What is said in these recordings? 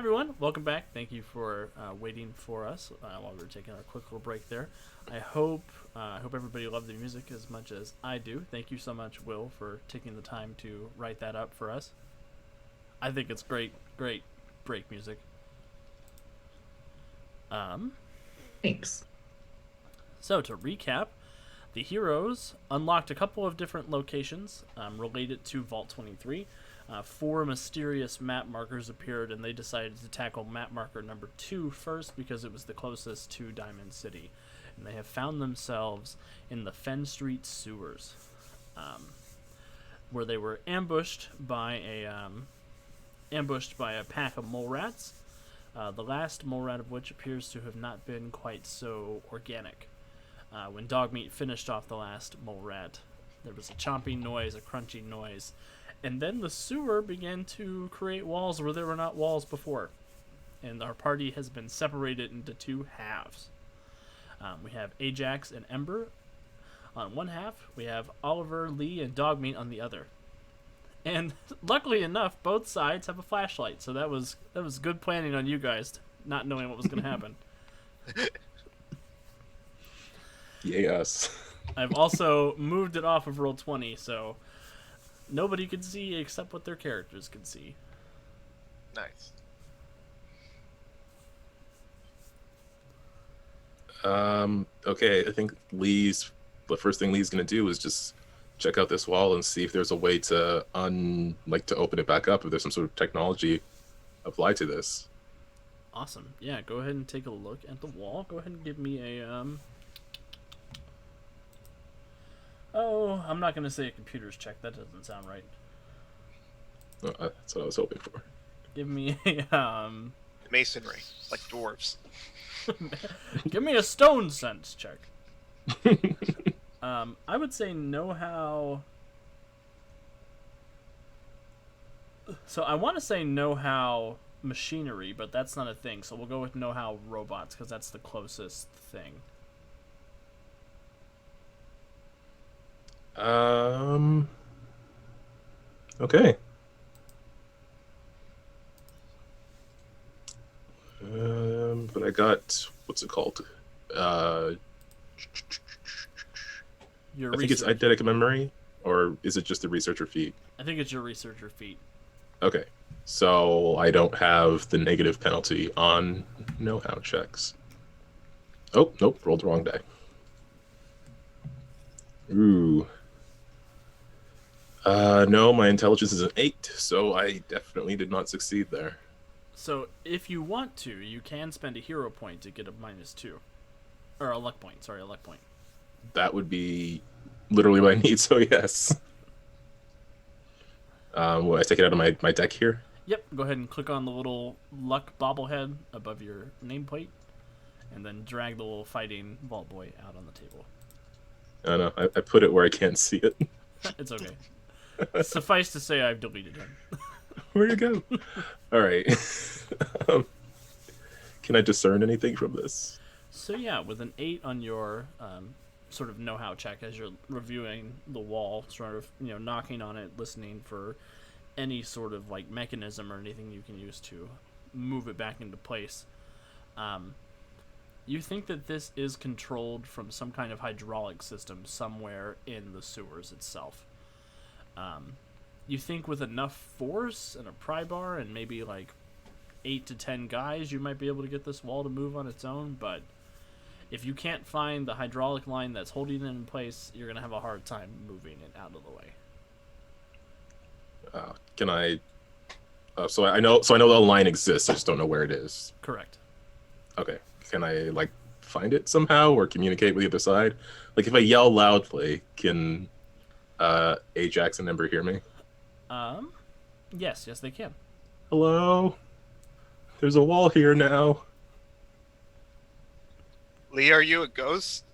everyone, welcome back. Thank you for waiting for us while we were taking our quick little break there. I hope everybody loved the music as much as I do. Thank you so much, Will, for taking the time to write that up for us. I think it's great, great break music. Um, Thanks. so to recap, the heroes unlocked a couple of different locations related to Vault 23. Four mysterious map markers appeared, and they decided to tackle map marker number 2 first because it was the closest to Diamond City. And they have found themselves in the Fen Street sewers, where they were ambushed by a pack of mole rats. The last mole rat of which appears to have not been quite so organic. When Dogmeat finished off the last mole rat, there was a chomping noise, a crunching noise, and then the sewer began to create walls where there were not walls before. And our party has been separated into two halves. We have Ajax and Ember on one half. We have Oliver, Lee, and Dogmeat on the other. And luckily enough, both sides have a flashlight, so that was good planning on you guys, not knowing what was going to happen. Yes. I've also moved it off of Roll20, so nobody could see except what their characters could see. Nice. Okay, I think the first thing Lee's gonna do is just check out this wall and see if there's a way to to open it back up, if there's some sort of technology applied to this. Awesome. Yeah, go ahead and take a look at the wall. Go ahead and give me a Oh, I'm not gonna say a computer's check. That doesn't sound right. That's what I was hoping for. Give me a Masonry, like dwarves. give me a stone sense check. I would say know-how. So I want to say know-how machinery, but that's not a thing. So we'll go with know-how robots because that's the closest thing. Okay. But I got, what's it called? Your I think it's eidetic memory, or is it just the researcher feat? I think it's your researcher feat. Okay, so I don't have the negative penalty on know-how checks. Oh, nope, rolled the wrong die. Ooh. No, my intelligence is an 8, so I definitely did not succeed there. So if you want to, you can spend a hero point to get a -2. Or a luck point, sorry, a luck point. That would be literally what I need, so yes. Will I take it out of my deck here? Yep, go ahead and click on the little luck bobblehead above your nameplate, and then drag the little fighting Vault Boy out on the table. I know, I put it where I can't see it. It's okay. Suffice to say, I've deleted him. Where'd it go? All right. Can I discern anything from this? So yeah, with an 8 on your sort of know-how check as you're reviewing the wall, sort of knocking on it, listening for any sort of like mechanism or anything you can use to move it back into place. You think that this is controlled from some kind of hydraulic system somewhere in the sewers itself. You think with enough force and a pry bar and maybe like 8 to 10 guys, you might be able to get this wall to move on its own, but if you can't find the hydraulic line that's holding it in place, you're going to have a hard time moving it out of the way. Can I? So I know the line exists. I just don't know where it is. Correct. Okay. Can I find it somehow or communicate with the other side? Like if I yell loudly, can Ajax and Ember hear me? Yes, they can. Hello. There's a wall here now. Lee, are you a ghost?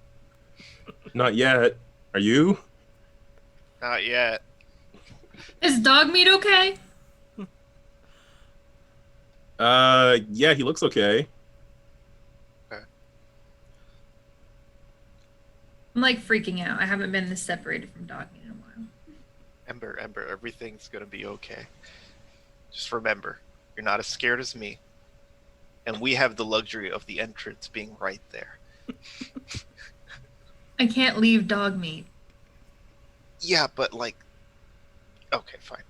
Not yet. Are you? Not yet. Is Dogmeat okay? Yeah, he looks okay. I'm like freaking out. I haven't been this separated from Dogmeat in a while. Ember, everything's gonna be okay. Just remember, you're not as scared as me. and we have the luxury of the entrance being right there. I can't leave dog meat. Yeah, but like, okay, fine.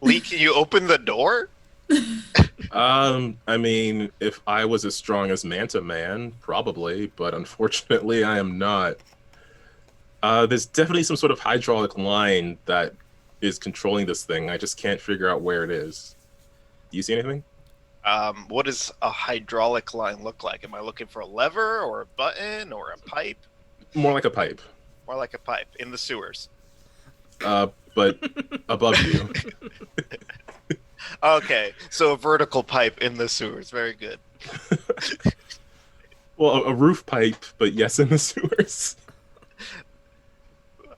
Lee, can you open the door? I mean, if I was as strong as Manta Man, probably, but unfortunately, I am not. There's definitely some sort of hydraulic line that is controlling this thing. I just can't figure out where it is. Do you see anything? What does a hydraulic line look like? Am I looking for a lever or a button or a pipe? More like a pipe, More like a pipe in the sewers. but above you. Okay, so a vertical pipe in the sewers. Very good. Well, a roof pipe, but yes, in the sewers.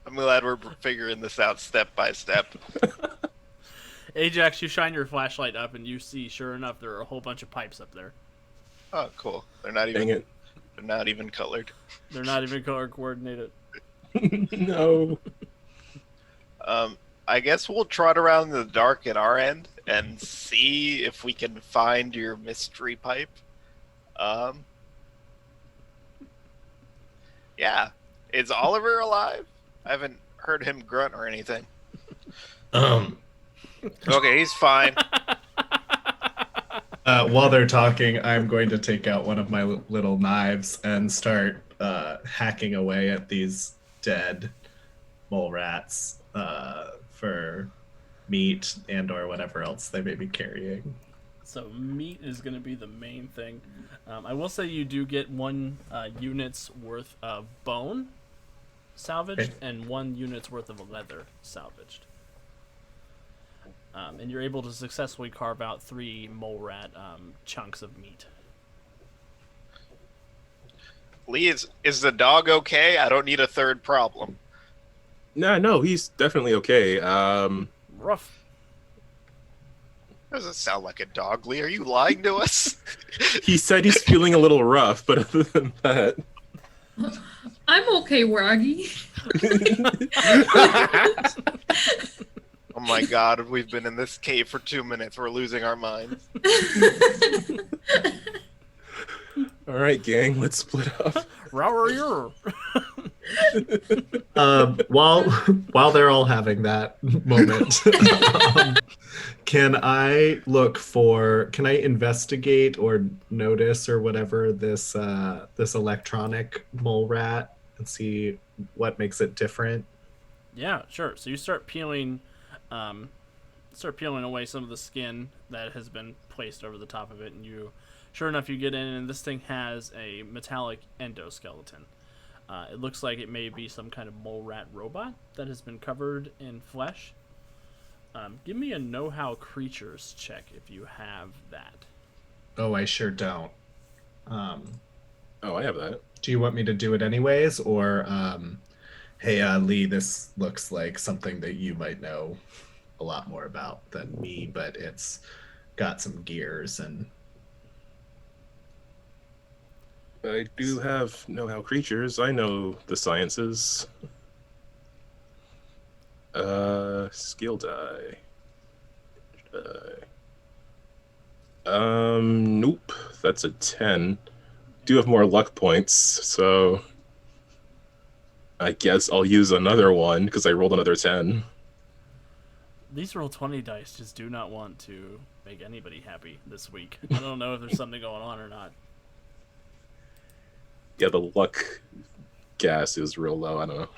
I'm glad we're figuring this out step by step. Ajax, you shine your flashlight up and you see, sure enough, there are a whole bunch of pipes up there. Oh, cool. They're not Dang even. it. They're not even colored. They're not even color coordinated. No. I guess we'll trot around in the dark at our end and see if we can find your mystery pipe. Yeah. Is Oliver alive? I haven't heard him grunt or anything. Okay, he's fine. While they're talking, I'm going to take out one of my little knives and start hacking away at these dead mole rats for meat and or whatever else they may be carrying. So meat is going to be the main thing. I will say you do get 1 unit's worth of bone salvaged and 1 unit's worth of leather salvaged. And you're able to successfully carve out 3 mole rat chunks of meat. Lee, is the dog okay? I don't need a third problem. No, he's definitely okay. Rough. Doesn't sound like a dog, Lee. Are you lying to us? He said he's feeling a little rough, but other than that, I'm okay, Waggy. Oh my god, we've been in this cave for 2 minutes. We're losing our minds. all right, gang, let's split up. Rower. While they're all having that moment, can I investigate or notice or whatever this electronic mole rat and see what makes it different? Yeah, sure. So you start peeling away some of the skin that has been placed over the top of it, and sure enough, you get in, and this thing has a metallic endoskeleton. It looks like it may be some kind of mole rat robot that has been covered in flesh. Give me a know-how creatures check if you have that. Oh, I sure don't. Oh, I have that. Do you want me to do it anyways, or hey, Lee, this looks like something that you might know a lot more about than me, but it's got some gears and. I do have know-how creatures. I know the sciences. Skill die. Nope. That's a 10. Do have more luck points, so I guess I'll use another one because I rolled another 10. These roll 20 dice just do not want to make anybody happy this week. I don't know if there's something going on or not. Yeah, the luck gas is real low. I don't know.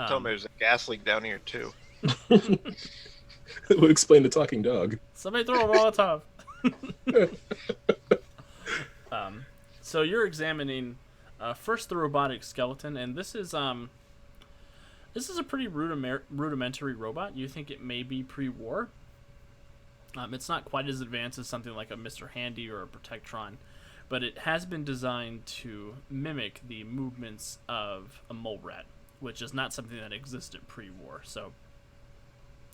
Tell me there's a gas leak down here, too. It would explain the talking dog. Somebody throw a Molotov. So you're examining first the robotic skeleton, and this is a pretty rudimentary robot. You think it may be pre-war. It's not quite as advanced as something like a Mr. Handy or a Protectron, but it has been designed to mimic the movements of a mole rat, which is not something that existed pre-war. So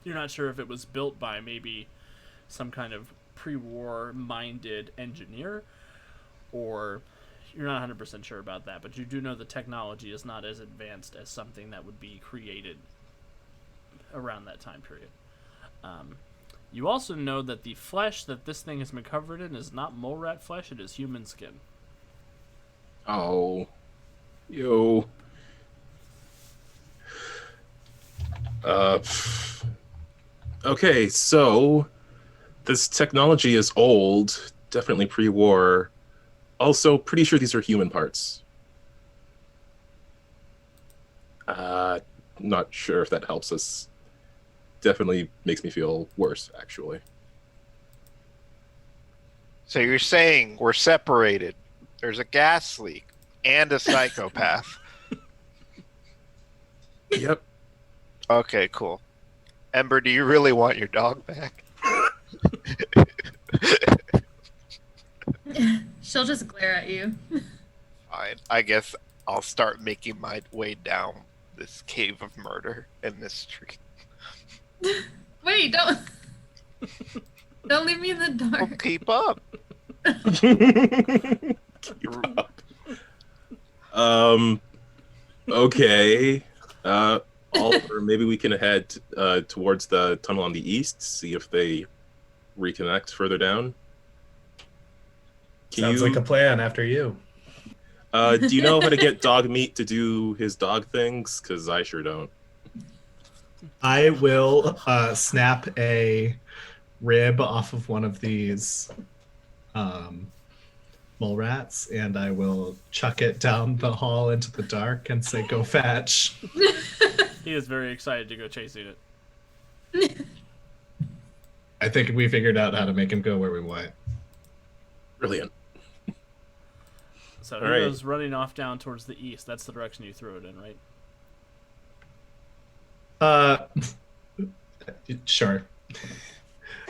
you're not sure if it was built by maybe some kind of pre-war minded engineer, or you're not 100% sure about that, but you do know the technology is not as advanced as something that would be created around that time period. You also know that the flesh that this thing has been covered in is not mole rat flesh, it is human skin. Oh. Yo. Okay, so this technology is old, definitely pre-war. Also, pretty sure these are human parts. Not sure if that helps us. Definitely makes me feel worse, actually. So you're saying we're separated. There's a gas leak and a psychopath. Yep. Okay, cool. Ember, do you really want your dog back? She'll just glare at you. Fine. I guess I'll start making my way down this cave of murder in this street. Wait, don't leave me in the Well, dark. keep up. Keep up. Okay. Oliver, maybe we can head towards the tunnel on the east, see if they reconnect further down. Sounds like a plan after you. Do you know how to get dog meat to do his dog things? Because I sure don't. I will snap a rib off of one of these mole rats, and I will chuck it down the hall into the dark and say, "Go fetch." He is very excited to go chasing it. I think we figured out how to make him go where we want. Brilliant. So he All right. goes running off down towards the east. That's the direction you threw it in, right? Sure.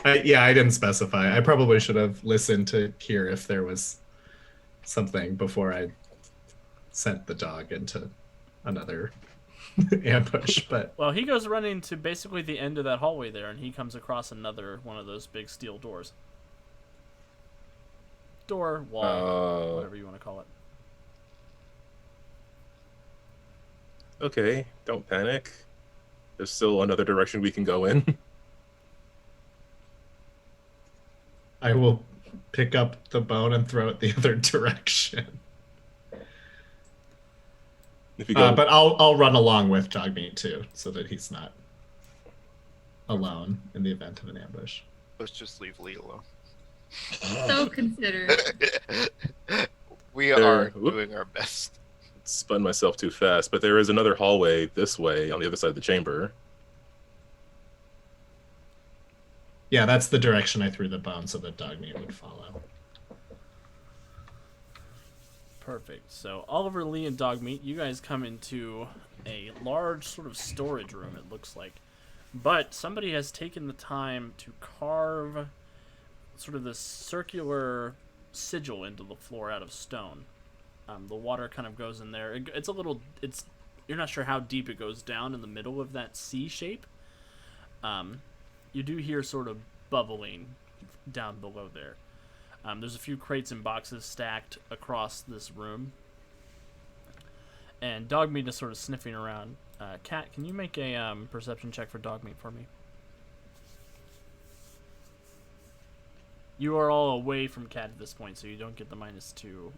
I didn't specify. I probably should have listened to hear if there was something before I sent the dog into another ambush. But Well, he goes running to basically the end of that hallway there, and he comes across another one of those big steel doors. Door, wall, whatever you want to call it. Okay, don't panic. There's still another direction we can go in. I will pick up the bone and throw it the other direction. If you go, But I'll run along with Dogmeat too, so that he's not alone in the event of an ambush. Let's just leave Lee alone. So considerate. We are Whoop. doing our best. spun myself too fast, but there is another hallway this way on the other side of the chamber. Yeah, that's the direction I threw the bone, so that Dogmeat would follow. Perfect. So Oliver, Lee, and Dogmeat, you guys come into a large sort of storage room, it looks like. But somebody has taken the time to carve sort of this circular sigil into the floor out of stone. The water kind of goes in there. It's a little... You're not sure how deep it goes down in the middle of that C shape. You do hear sort of bubbling down below there. There's a few crates and boxes stacked across this room. And Dogmeat is sort of sniffing around. Cat, can you make a perception check for Dogmeat for me? You are all away from Cat at this point, so you don't get the -2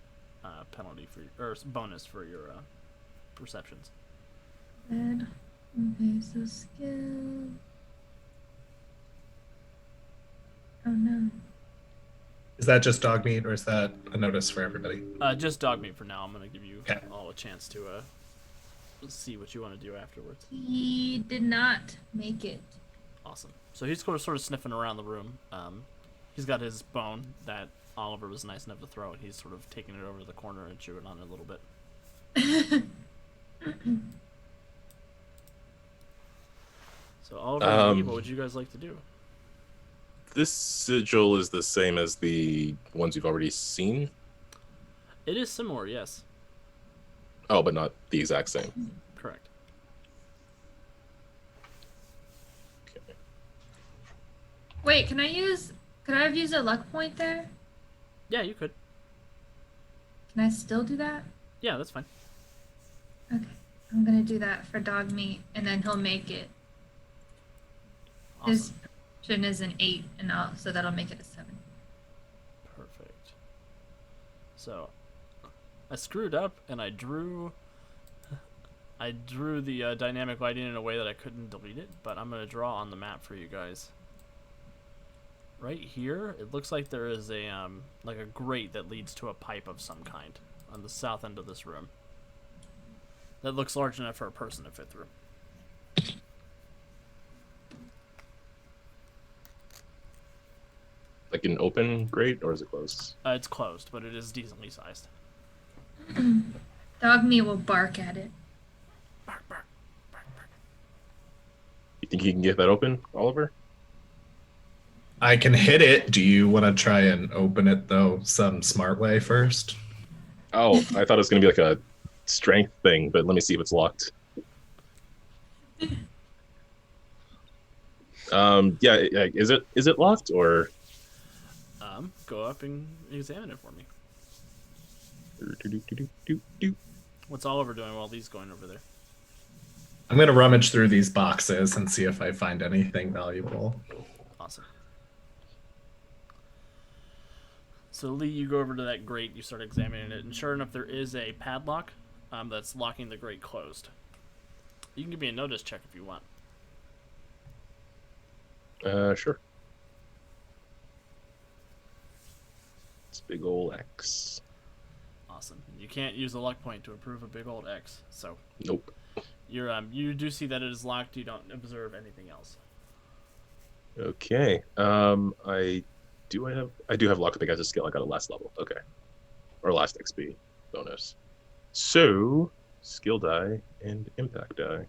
penalty for or bonus for your perceptions. Red. Okay, so skill. Oh no. Is that just Dogmeat, or is that a notice for everybody? Just Dogmeat for now. I'm gonna give you Okay. all a chance to see what you want to do afterwards. He did not make it. Awesome. So he's sort of sniffing around the room. He's got his bone that Oliver was nice enough to throw, and he's sort of taking it over to the corner and chewing on it a little bit. So Oliver and Lee, what would you guys like to do? This sigil is the same as the ones you've already seen. It is similar, yes. Oh, but not the exact same. Correct. Okay. Wait, could I have used a luck point there? Yeah, you could. Can I still do that? Yeah, that's fine. Okay. I'm gonna do that for Dogmeat, and then he'll make it. Awesome. is an 8, and so that'll make it a 7. Perfect. So, I screwed up and I drew the dynamic lighting in a way that I couldn't delete it, but I'm gonna draw on the map for you guys. Right here, it looks like there is a like a grate that leads to a pipe of some kind on the south end of this room. That looks large enough for a person to fit through. Like an open grate, or is it closed? It's closed, but it is decently sized. Dogmeat will bark at it. Bark, bark, bark, bark. You think you can get that open, Oliver? I can hit it. Do you want to try and open it though some smart way first? Oh, I thought it was gonna be like a strength thing, but let me see if it's locked. Yeah, is it locked or? Go up and examine it for me. What's Oliver doing while he's going over there? I'm gonna rummage through these boxes and see if I find anything valuable. Awesome. So Lee, you go over to that grate, you start examining it, and sure enough, there is a padlock that's locking the grate closed. You can give me a notice check if you want. Sure. It's big ol' X. Awesome. You can't use a luck point to approve a big old X, so Nope. you're you do see that it is locked. You don't observe anything else. Okay. I do have luck. I think I just skill. I got a last level. Okay. Or last XP bonus. So skill die and impact die.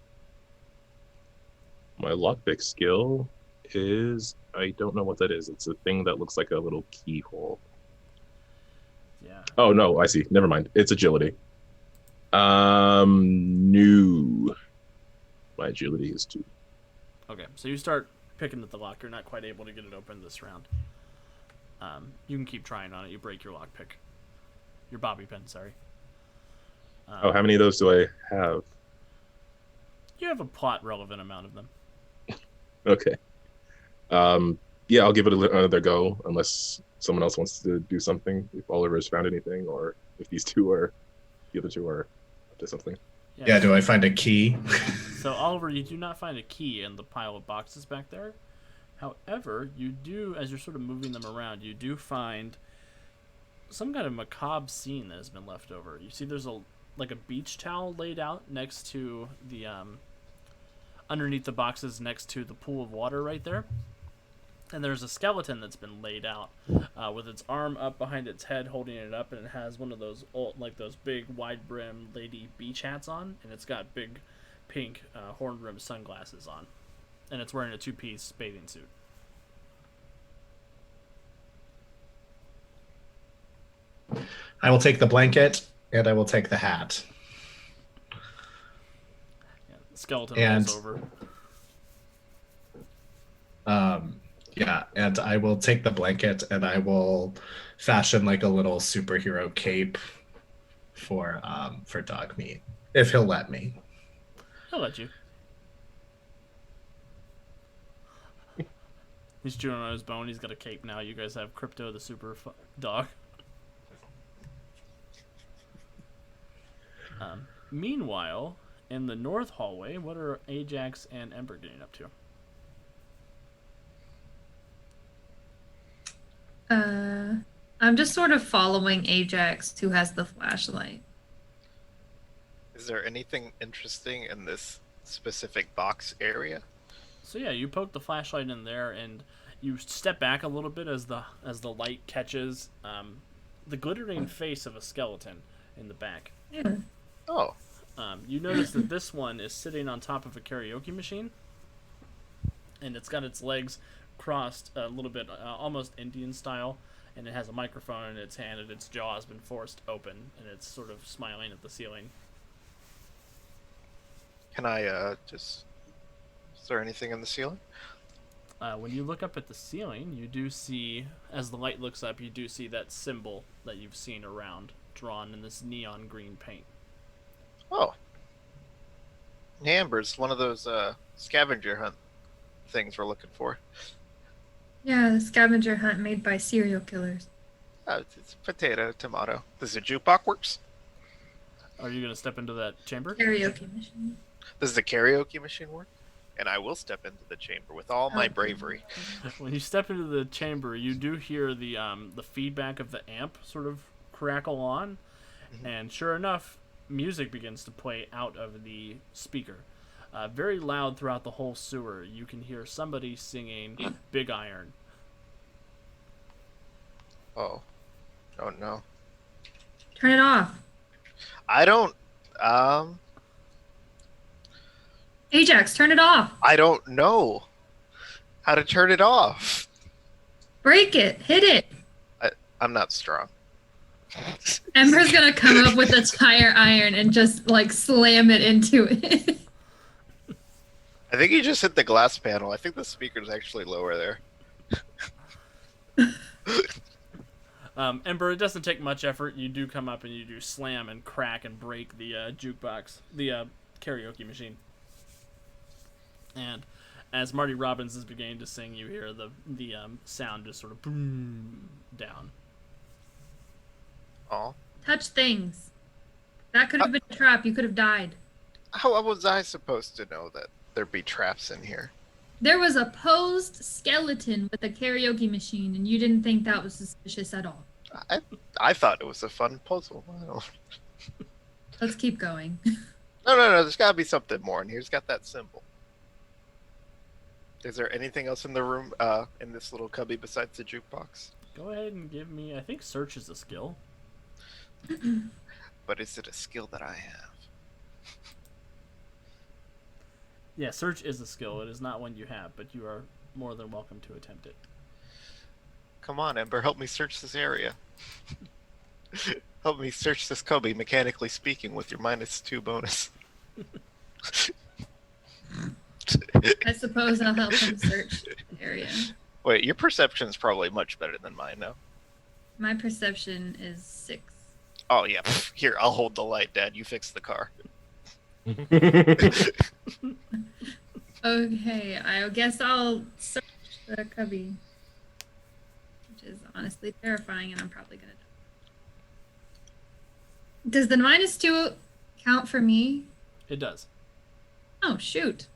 My lockpick skill is I don't know what that is. It's a thing that looks like a little keyhole. Yeah. Oh no, I see. Never mind. It's agility. No. My agility is 2. Okay. So you start picking at the lock. You're not quite able to get it open this round. You can keep trying on it. You break your lockpick. Your bobby pin, sorry. Oh, how many of those do I have? You have a plot relevant amount of them. Okay. Yeah, I'll give it another go unless someone else wants to do something. If Oliver's found anything, or if the other two are up to something. Yeah, do I find a key? So Oliver, you do not find a key in the pile of boxes back there. However, you do, as you're sort of moving them around, you do find some kind of macabre scene that has been left over. You see there's a beach towel laid out next to the underneath the boxes next to the pool of water right there. And there's a skeleton that's been laid out with its arm up behind its head holding it up, and it has one of those those big wide brim lady beach hats on, and it's got big pink horn rimmed sunglasses on. And it's wearing a 2-piece bathing suit. I will take the blanket and I will take the hat. Yeah, the skeleton And- rolls over. Yeah, and I will take the blanket and I will fashion like a little superhero cape for Dogmeat, if he'll let me. He'll let you. He's chewing on his bone. He's got a cape now. You guys have Crypto the super dog. Meanwhile, in the north hallway, what are Ajax and Ember getting up to? I'm just sort of following Ajax, who has the flashlight. Is there anything interesting in this specific box area? So yeah, you poke the flashlight in there, and you step back a little bit as the light catches the glittering face of a skeleton in the back. Yeah. Oh, You notice that this one is sitting on top of a karaoke machine, and it's got its legs crossed a little bit, almost Indian style, and it has a microphone in its hand, and its jaw has been forced open, and it's sort of smiling at the ceiling. can I just... Is there anything in the ceiling? When you look up at the ceiling, you do see, as the light looks up, you do see that symbol that you've seen around, drawn in this neon green paint. Oh. Amber's one of those scavenger hunt things we're looking for. Yeah, the scavenger hunt made by serial killers. Oh, it's potato, tomato. Does the jukebox works? Are you gonna step into that chamber? Karaoke machine. Does the karaoke machine work? And I will step into the chamber with all my Oh. bravery. When you step into the chamber, you do hear the feedback of the amp sort of crackle on, and sure enough, music begins to play out of the speaker. Very loud throughout the whole sewer. You can hear somebody singing Big Iron. Oh. Oh no. Turn it off. I don't Ajax, turn it off. I don't know how to turn it off. Break it. Hit it. I'm not strong. Ember's gonna come up with a tire iron and just like slam it into it. I think you just hit the glass panel. I think the speaker's actually lower there. Ember, it doesn't take much effort. You do come up and you do slam and crack and break the jukebox, the karaoke machine. And as Marty Robbins is beginning to sing, you hear the sound just sort of boom down. Oh. Touch things. That could have been a trap. You could have died. How was I supposed to know that there'd be traps in here? There was a posed skeleton with a karaoke machine, and you didn't think that was suspicious at all. I thought it was a fun puzzle. I don't... Let's keep going. No. There's got to be something more in here. It's got that symbol. Is there anything else in the room, in this little cubby besides the jukebox? Go ahead and give me. I think search is a skill. But is it a skill that I have? Yeah, search is a skill. It is not one you have, but you are more than welcome to attempt it. Come on, Ember, help me search this area. Help me search this cubby, mechanically speaking, with your -2 bonus. I suppose I'll help him search the area. Wait, your perception's probably much better than mine, no? My perception is 6. Oh, yeah. Here, I'll hold the light, Dad. You fix the car. Okay, I guess I'll search the cubby. Which is honestly terrifying, and I'm probably gonna die. Does the -2 count for me? It does. Oh, shoot.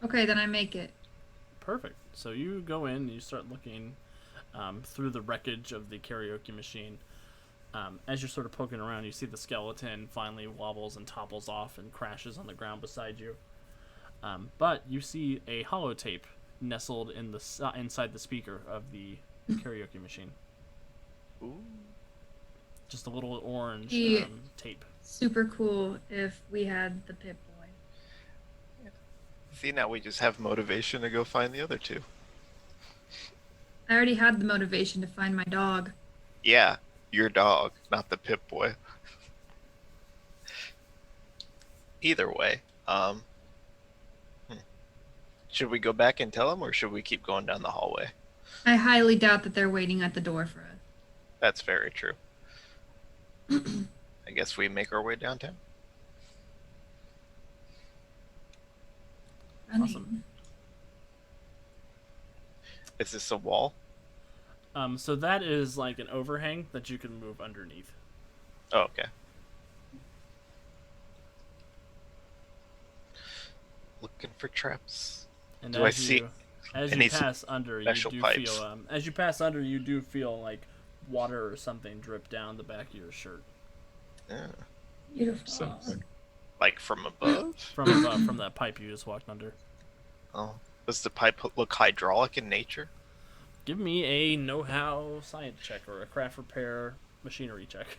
Okay, then I make it. Perfect. So you go in and you start looking through the wreckage of the karaoke machine. As you're sort of poking around, you see the skeleton finally wobbles and topples off and crashes on the ground beside you. But you see a holotape nestled in the inside the speaker of the karaoke machine. Ooh. Just a little orange Yeah. tape. Super cool if we had the Pip Boy. See, now we just have motivation to go find the other two. I already had the motivation to find my dog. Yeah, your dog, not the Pip Boy. Either way, should we go back and tell them, or should we keep going down the hallway? I highly doubt that they're waiting at the door for us. That's very true. I guess we make our way downtown. Running. Awesome. Is this a wall? So that is like an overhang that you can move underneath. Oh, okay. Looking for traps. And Do I see as any you pass under, you special do pipes? feel as you pass under, you do feel like water or something drip down the back of your shirt Yeah. Beautiful. So- Like from above? from that pipe you just walked under. Oh. Does the pipe look hydraulic in nature? Give me a know-how science check or a craft repair machinery check.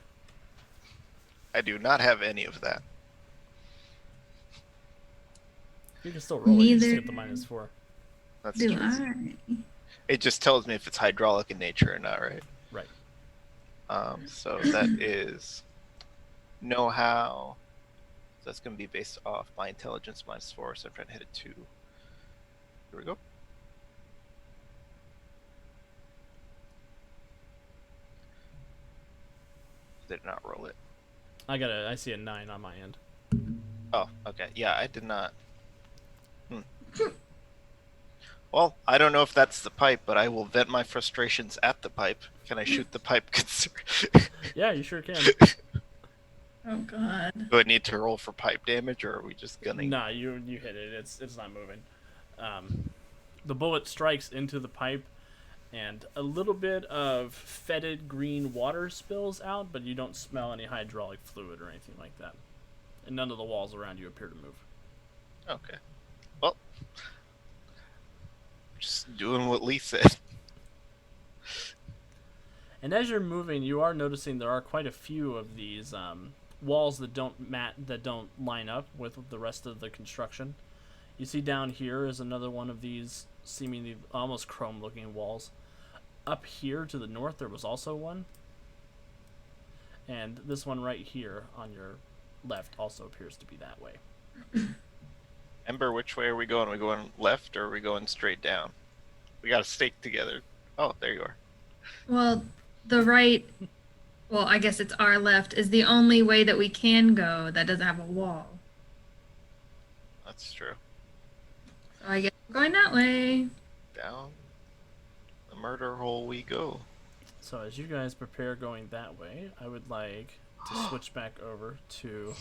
I do not have any of that. You can still roll it. You just Neither get the -4. That's Do true. I? It just tells me if it's hydraulic in nature or not, right? Right. So that is know-how. So that's going to be based off my intelligence -4, so I'm trying to hit a 2. Here we go. Did not roll it. I see a 9 on my end. Oh, okay. Yeah, I did not. Well, I don't know if that's the pipe, but I will vent my frustrations at the pipe. Can I shoot the pipe? Yeah, you sure can. Oh god. Do I need to roll for pipe damage, or are we just gunning? Nah, you hit it. It's not moving. The bullet strikes into the pipe, and a little bit of fetid green water spills out, but you don't smell any hydraulic fluid or anything like that. And none of the walls around you appear to move. Okay. Well, just doing what Lee said. And as you're moving, you are noticing there are quite a few of these walls that don't line up with the rest of the construction. You see down here is another one of these seemingly almost chrome-looking walls. Up here to the north, there was also one. And this one right here on your left also appears to be that way. Ember, which way are we going? Are we going left or are we going straight down? We got to stake together. Oh, there you are. Well, the right, well, I guess it's our left, is the only way that we can go that doesn't have a wall. That's true. So I guess we're going that way. Down the murder hole we go. So as you guys prepare going that way, I would like to switch back over to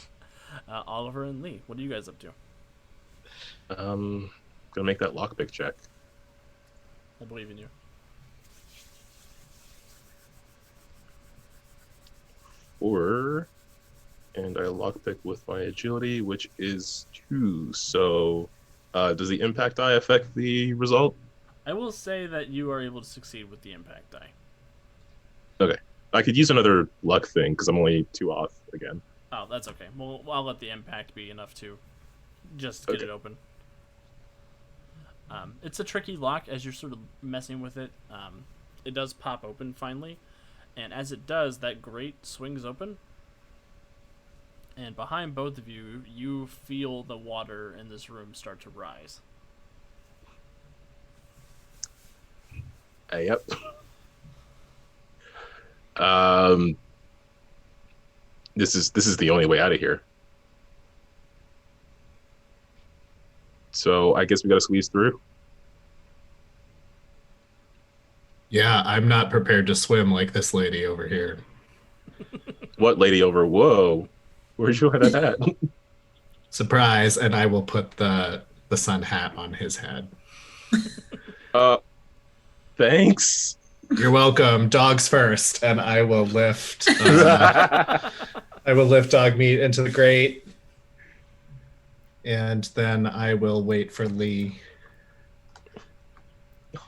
Oliver and Lee. What are you guys up to? Gonna make that lockpick check. I believe in you. 4, and I lockpick with my agility, which is 2. So, does the impact die affect the result? I will say that you are able to succeed with the impact die. I could use another luck thing because I'm only 2 off again. Oh, that's okay. Well, I'll let the impact be enough to just get Okay. it open. It's a tricky lock as you're sort of messing with it. It does pop open finally, and as it does, that grate swings open. And behind both of you, you feel the water in this room start to rise. Yep. This is the only way out of here. So I guess we gotta squeeze through. Yeah, I'm not prepared to swim like this lady over here. What lady over? Whoa, where'd you wear that hat? Surprise, and I will put the sun hat on his head. Thanks. You're welcome. Dogs first, and I will lift. I will lift dog meat into the grate, and then I will wait for Lee.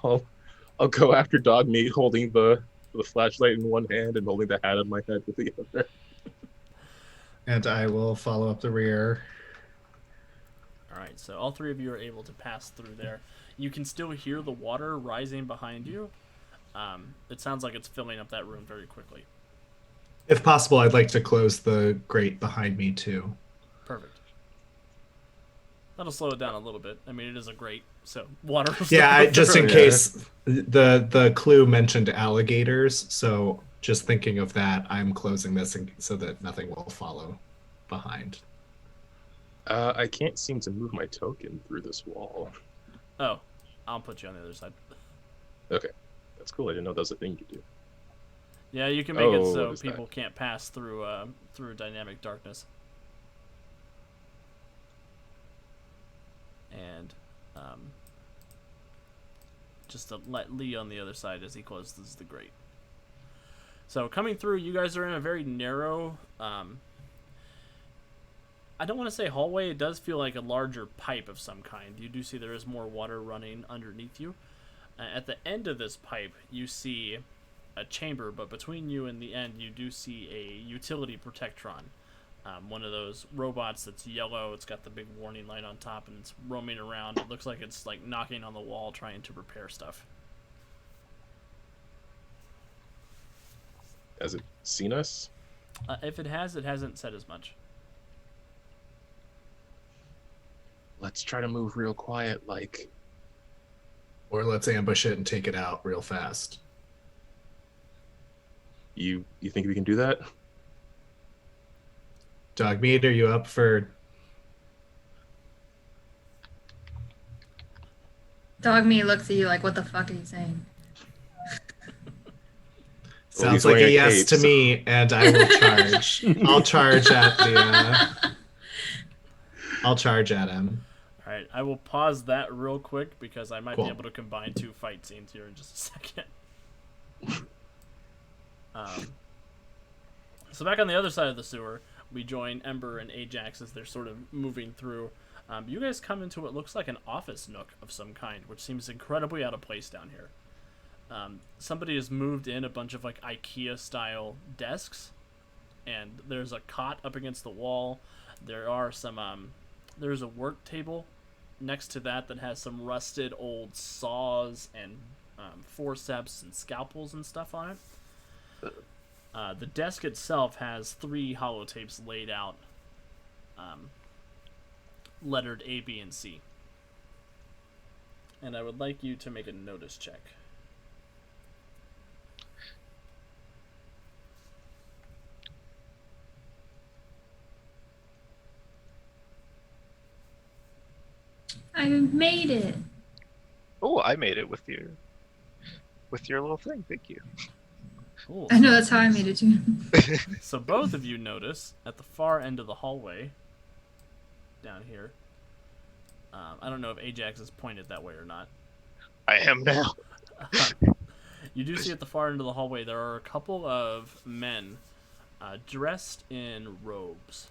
I'll go after dog meat, holding the flashlight in one hand and holding the hat on my head with the other. And I will follow up the rear. Alright, so all three of you are able to pass through there. You can still hear the water rising behind you. It sounds like it's filling up that room very quickly. If possible, I'd like to close the grate behind me too. Perfect. That'll slow it down a little bit. I mean, it is a grate, so water will Yeah, still go just through. in case the clue mentioned alligators, so just thinking of that, I'm closing this so that nothing will follow behind. I can't seem to move my token through this wall. Oh, I'll put you on the other side. Okay, that's cool. I didn't know that was a thing you could do. Yeah, you can make it Oh, so what is that? people can't pass through through dynamic darkness. And just to let Lee on the other side as he closes the grate. So coming through, you guys are in a very narrow. I don't want to say hallway. It does feel like a larger pipe of some kind. You do see there is more water running underneath you. At the end of this pipe, you see a chamber, but between you and the end, you do see a utility protectron. One of those robots that's yellow. It's got the big warning light on top, and it's roaming around. It looks like it's like knocking on the wall, trying to repair stuff. Has it seen us? If it has, it hasn't said as much. Let's try to move real quiet, like. Or let's ambush it and take it out real fast. You think we can do that? Dog meat, are you up for Dogmeat looks at you like, what the fuck are you saying? Well, he's Sounds like wearing a a yes cape, to so- me, and I will charge. I'll charge at the. I'll charge at him. All right, I will pause that real quick because I might Cool. be able to combine 2 fight scenes here in just a second. So back on the other side of the sewer, we join Ember and Ajax as they're sort of moving through. You guys come into what looks like an office nook of some kind, which seems incredibly out of place down here. Somebody has moved in a bunch of like IKEA-style desks, and there's a cot up against the wall. There are some. There's a work table next to that has some rusted old saws and forceps and scalpels and stuff on it. The desk itself has 3 holotapes laid out, lettered A, B, and C. And I would like you to make a notice check. I made it. Oh, I made it with your little thing. Thank you. Cool. I know that's how I made it too. So both of you notice at the far end of the hallway, down here. I don't know if Ajax is pointed that way or not. I am now. You do see at the far end of the hallway there are a couple of men dressed in robes.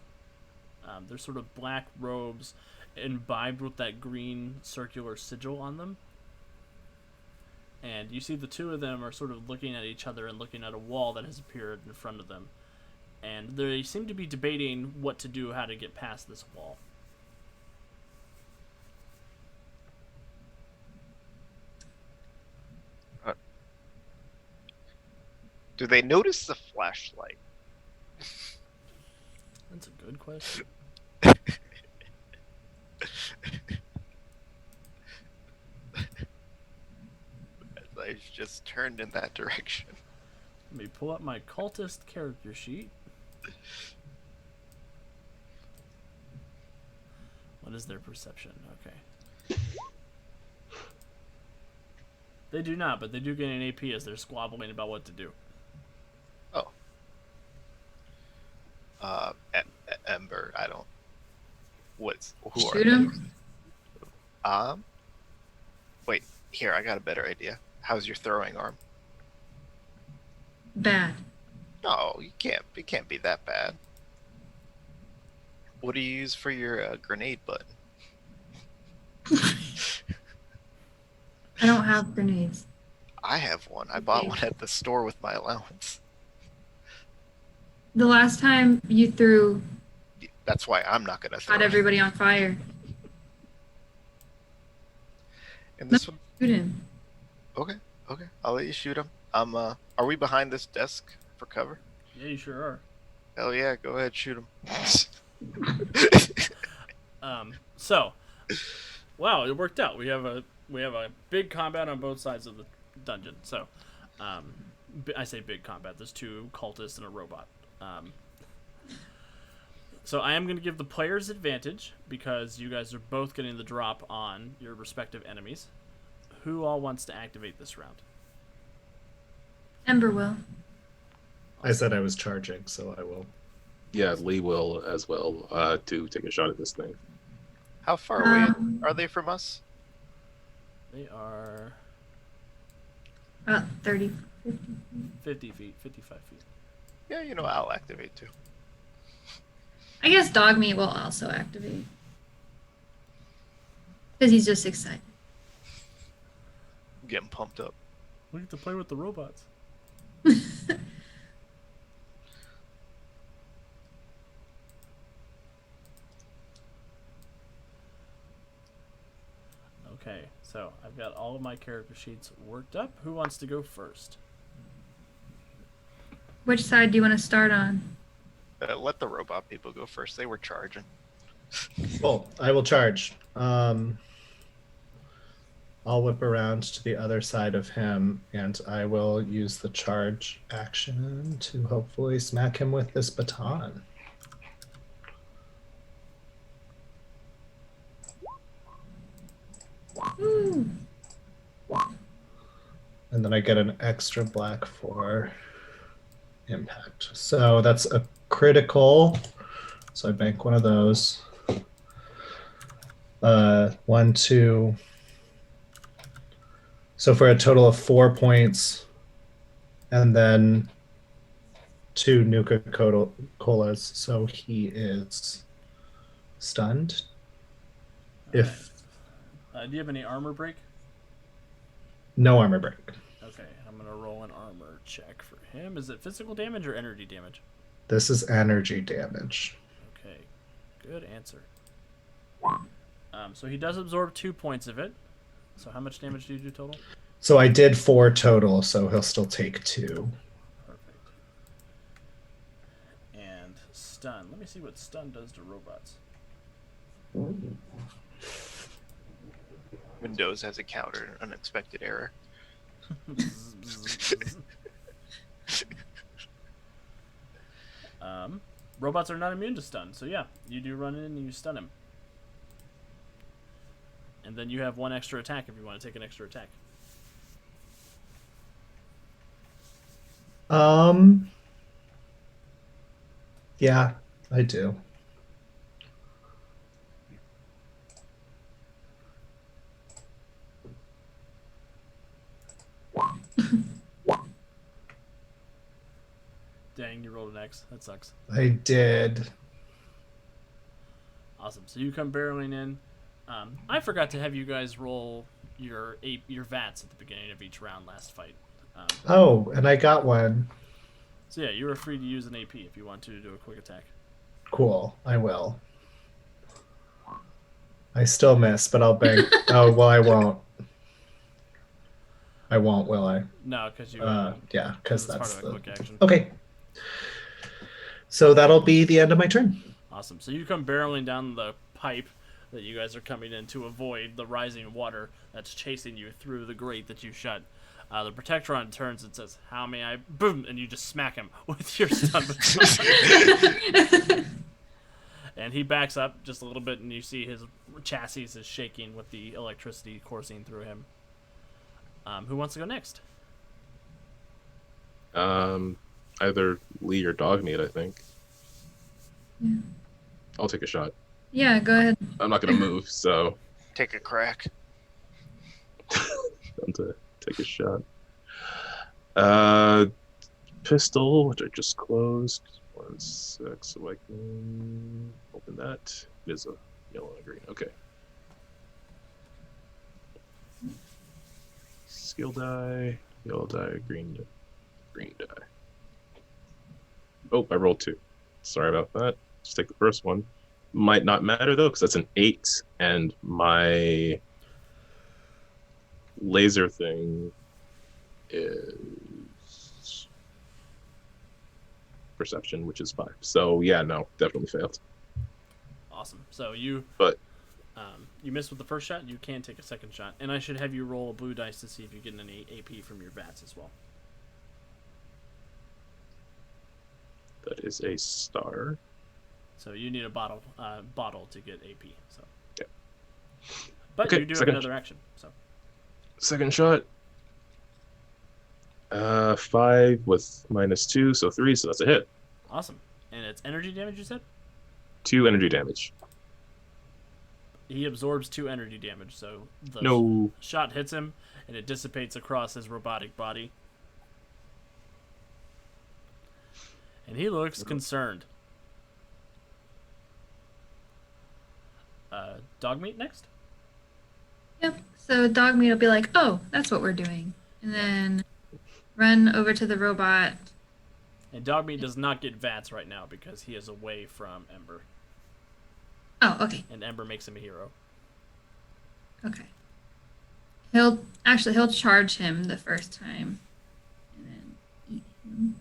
They're sort of black robes imbibed with that green circular sigil on them. And you see the 2 of them are sort of looking at each other and looking at a wall that has appeared in front of them. And they seem to be debating what to do, how to get past this wall. Do they notice the flashlight? That's a good question. I just turned in that direction. Let me pull up my cultist character sheet. What is their perception? Okay. They do not, but they do get an AP as they're squabbling about what to do. Oh. Ember, I don't. Who Shoot are him? they? Wait, here, I got a better idea. How's your throwing arm? Bad. No, it can't be that bad. What do you use for your grenade button? I don't have grenades. I have one. I bought one at the store with my allowance. The last time you threw, That's why I'm not gonna throw got it. everybody on fire. And this one, Shoot him. okay, I'll let you shoot him. Are we behind this desk for cover? Yeah, you sure are. Hell yeah, go ahead, shoot him. So, wow, it worked out. We have a big combat on both sides of the dungeon. So, I say big combat. There's 2 cultists and a robot. So I am going to give the players advantage because you guys are both getting the drop on your respective enemies. Who all wants to activate this round? Ember will. I said I was charging, so I will. Yeah, Lee will as well to take a shot at this thing. How far away Um, are they from us? They are About 30, 50. 50 feet, 55 feet. Yeah, I'll activate too. I guess Dogmeat will also activate. Because he's just excited. I'm getting pumped up. We get to play with the robots. Okay, so I've got all of my character sheets worked up. Who wants to go first? Which side do you want to start on? Let the robot people go first. They were charging. Well, I will charge. I'll whip around to the other side of him, and I will use the charge action to hopefully smack him with this baton. Ooh. and then I get an extra black for impact. So that's a critical. So I bank one of those. 1, 2. So for a total of 4 points, and then 2 Nuka Colas. So he is stunned. If Do you have any armor break? no armor break. Okay, I'm gonna roll an armor check for him. Is it physical damage or energy damage? This is energy damage. Okay, good answer. So he does absorb 2 points of it. So how much damage do you do total? So I did 4 total, so he'll still take 2. Perfect. And stun. Let me see what stun does to robots. Windows has a counter, unexpected error. Robots are not immune to stun, so yeah, you do run in and you stun him. And then you have 1 extra attack if you want to take an extra attack. Yeah, I do. Dang, you rolled an X. That sucks. I did. Awesome. So you come barreling in. I forgot to have you guys roll your VATs at the beginning of each round last fight. Oh, and I got one. So yeah, you are free to use an AP if you want to do a quick attack. Cool. I will. I still miss, but I'll bank. Oh, well, I won't. I won't, will I? No, because you. Yeah, because it's that's part of the. a quick action. Okay. So that'll be the end of my turn. Awesome. So you come barreling down the pipe that you guys are coming in to avoid the rising water that's chasing you through the grate that you shut. The Protectron turns and says, "How may I?" Boom! And you just smack him with your stun baton. And he backs up just a little bit, and you see his chassis is shaking with the electricity coursing through him. Who wants to go next? Either Lee or Dogmeat, I think. Yeah. I'll take a shot. Yeah, go ahead. I'm not gonna move, so Take a crack. I'm to take a shot. Pistol, which I just closed. 1 sec, so I can open that. It is a yellow and a green. Okay. Skill die, yellow die, green die. Oh, I rolled 2. Sorry about that. Just take the first one. Might not matter though, because that's an 8, and my laser thing is perception, which is 5. So yeah, no, definitely failed. Awesome. So you you missed with the first shot. You can take a second shot, and I should have you roll a blue dice to see if you get any AP from your VATs as well. That is a star. So you need a bottle to get AP. So. Yeah. But Okay, you do have second. another action. So. Second shot. 5 with -2, so 3, so that's a hit. Awesome. And it's energy damage, you said? 2 energy damage. He absorbs 2 energy damage, so the No. shot hits him, and it dissipates across his robotic body. And he looks concerned. Dogmeat next? Yep. So Dogmeat will be like, "Oh, that's what we're doing," and then run over to the robot. And Dogmeat does not get VATs right now because he is away from Ember. Oh, okay. And Ember makes him a hero. Okay. He'll charge him the first time, and then eat him.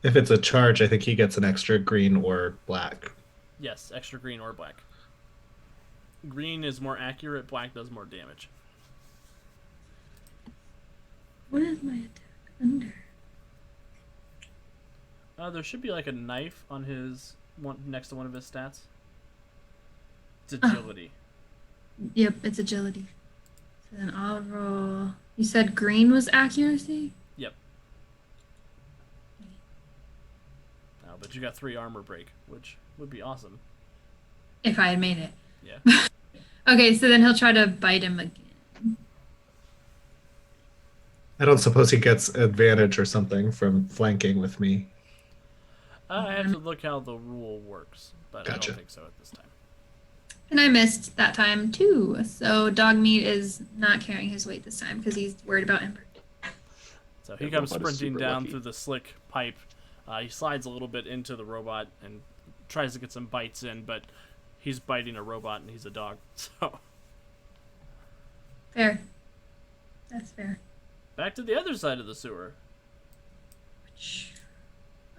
If it's a charge, I think he gets an extra green or black. Yes, extra green or black. Green is more accurate, black does more damage. What is my attack under? There should be like a knife on his one next to one of his stats. It's agility. Yep, it's agility. So then I'll roll. You said green was accuracy? Yep. But you got 3 armor break, which would be awesome. If I had made it. Yeah. Okay, so then he'll try to bite him again. I don't suppose he gets advantage or something from flanking with me. I have to look how the rule works, but I Gotcha. don't think so at this time. And I missed that time too. So Dogmeat is not carrying his weight this time because he's worried about Ember. So he Yeah, comes Robot is sprinting super down lucky. through the slick pipe. He slides a little bit into the robot and tries to get some bites in, but he's biting a robot and he's a dog. So Fair. That's fair. back to the other side of the sewer.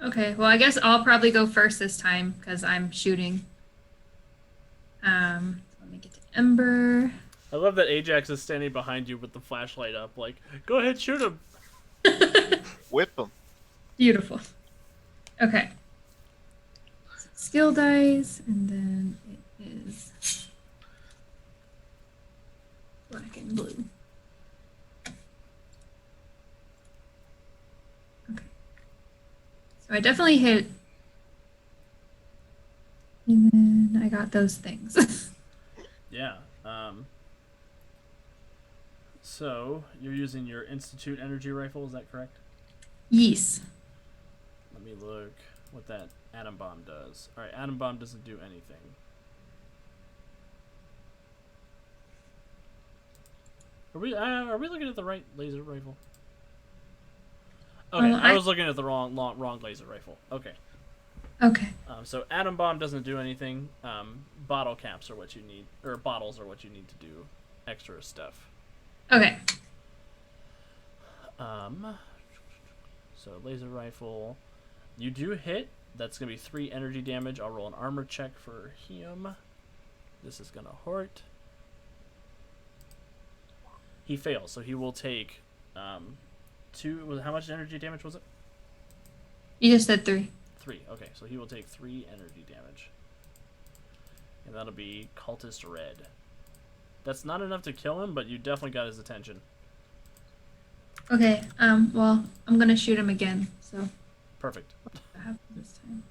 Okay, well, I guess I'll probably go first this time because I'm shooting. Let me get to Ember. I love that Ajax is standing behind you with the flashlight up, like, go ahead, shoot him. Whip them. Beautiful. Okay. Skill dice, and then it is black and blue. Okay. So I definitely hit. And then I got those things. Yeah. So you're using your Institute energy rifle, is that correct? Yes. Let me look what that atom bomb does. All right, atom bomb doesn't do anything. Are we looking at the right laser rifle? Okay, Well, I I- was looking at the wrong laser rifle. Okay. Okay. So atom bomb doesn't do anything. Bottle caps are what you need, or bottles are what you need to do extra stuff. Okay. So laser rifle, you do hit. That's gonna be 3 energy damage. I'll roll an armor check for him. This is gonna hurt. He fails, so he will take 2. How much energy damage was it? You just said 3. 3. Okay, so he will take 3 energy damage, and that'll be cultist red. That's not enough to kill him, but you definitely got his attention. Okay. Well, I'm gonna shoot him again. So Perfect. I have this time.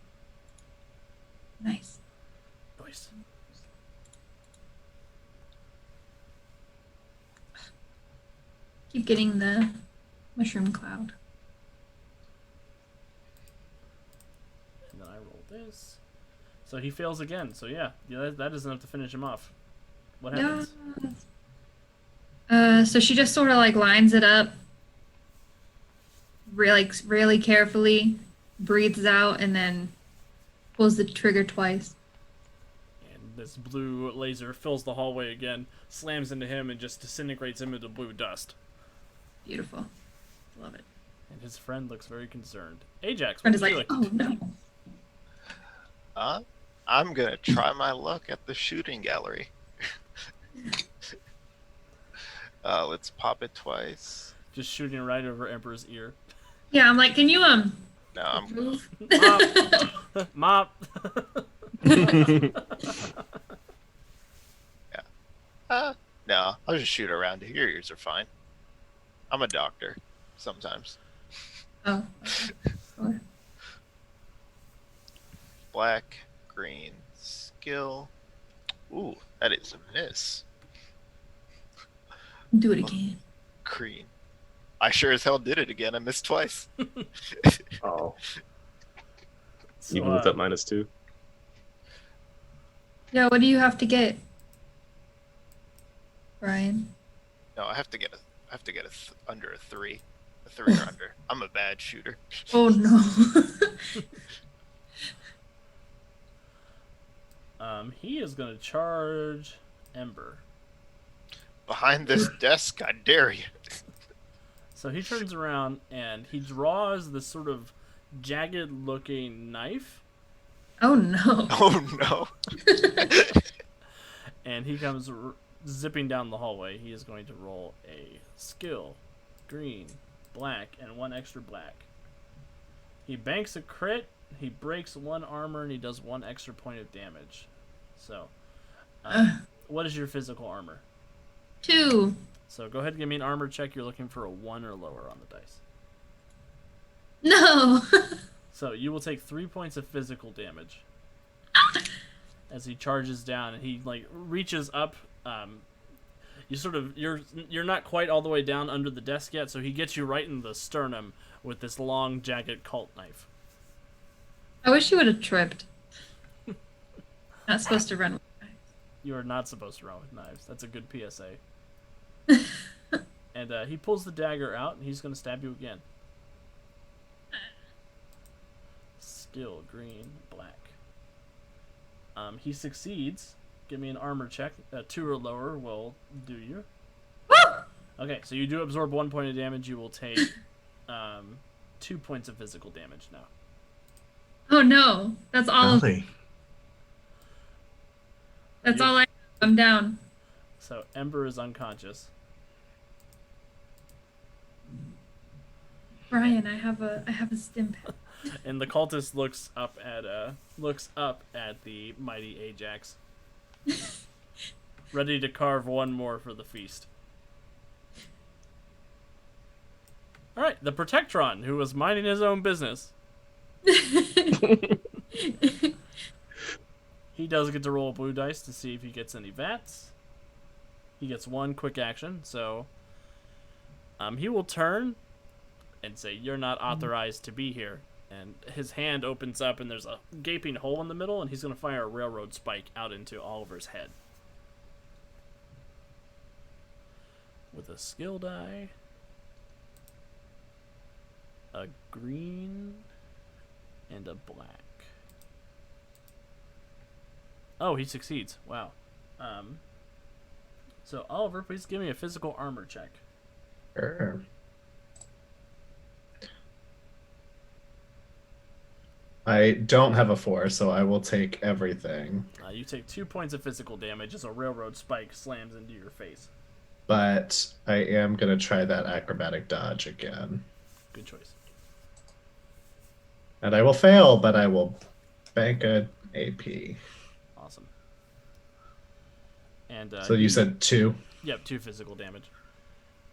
Nice. Nice. Keep getting the mushroom cloud. And then I roll this. So he fails again. So yeah, that is enough to finish him off. What happens? So she just sort of like lines it up, really carefully, breathes out, and then pulls the trigger twice. And this blue laser fills the hallway again, slams into him, and just disintegrates him into blue dust. Beautiful. Love it. And his friend looks very concerned. Ajax, what Friend are is you like, doing? oh no. I'm gonna try my luck at the shooting gallery. Let's pop it twice. Just shooting right over Emperor's ear. Yeah, I'm like, can you No, I'm move? Mop. no. I'll just shoot around. Your ears are fine. I'm a doctor. Sometimes. Oh. Okay. Black, green, skill. Ooh, that is a miss. Do it again. Green. I sure as hell did it again. I missed twice. Oh, So, even with that -2. Yeah, what do you have to get, Brian? No, I have to get under a 3. A 3 or under. I'm a bad shooter. Oh no. he is going to charge Ember. Behind this desk, I dare you. So he turns around and he draws this sort of jagged looking knife, Oh no. Oh no. and he comes zipping down the hallway. He is going to roll a skill, green, black, and 1 extra black. He banks a crit. He breaks 1 armor and he does 1 extra point of damage. So, what is your physical armor? 2. So go ahead and give me an armor check. You're looking for a 1 or lower on the dice. No. So you will take 3 points of physical damage as he charges down and he like reaches up. You're not quite all the way down under the desk yet, so he gets you right in the sternum with this long, jagged cult knife. I wish you would have tripped. Not supposed to run with knives. You are not supposed to run with knives. That's a good PSA. And he pulls the dagger out, and he's going to stab you again. Skill, green, black. He succeeds. Give me an armor check. 2 or lower will do you. Okay, so you do absorb 1 point of damage. You will take 2 points of physical damage now. Oh no. That's all. Golly. That's You- all I have. I'm down. So Ember is unconscious. Brian, I have a stim pad. And the cultist looks up at the mighty Ajax, ready to carve 1 more for the feast. All right, the Protectron, who was minding his own business, he does get to roll a blue dice to see if he gets any VATs. He gets 1 quick action, so he will turn and say, "You're not authorized to be here." And his hand opens up, and there's a gaping hole in the middle, and he's going to fire a railroad spike out into Oliver's head. With a skill die, a green, and a black. Oh, he succeeds. Wow. So, Oliver, please give me a physical armor check. Sure. I don't have a 4, so I will take everything. You take 2 points of physical damage as a railroad spike slams into your face. But I am going to try that acrobatic dodge again. Good choice. And I will fail, but I will bank a AP. Awesome. And So you said 2? Yep, 2 physical damage.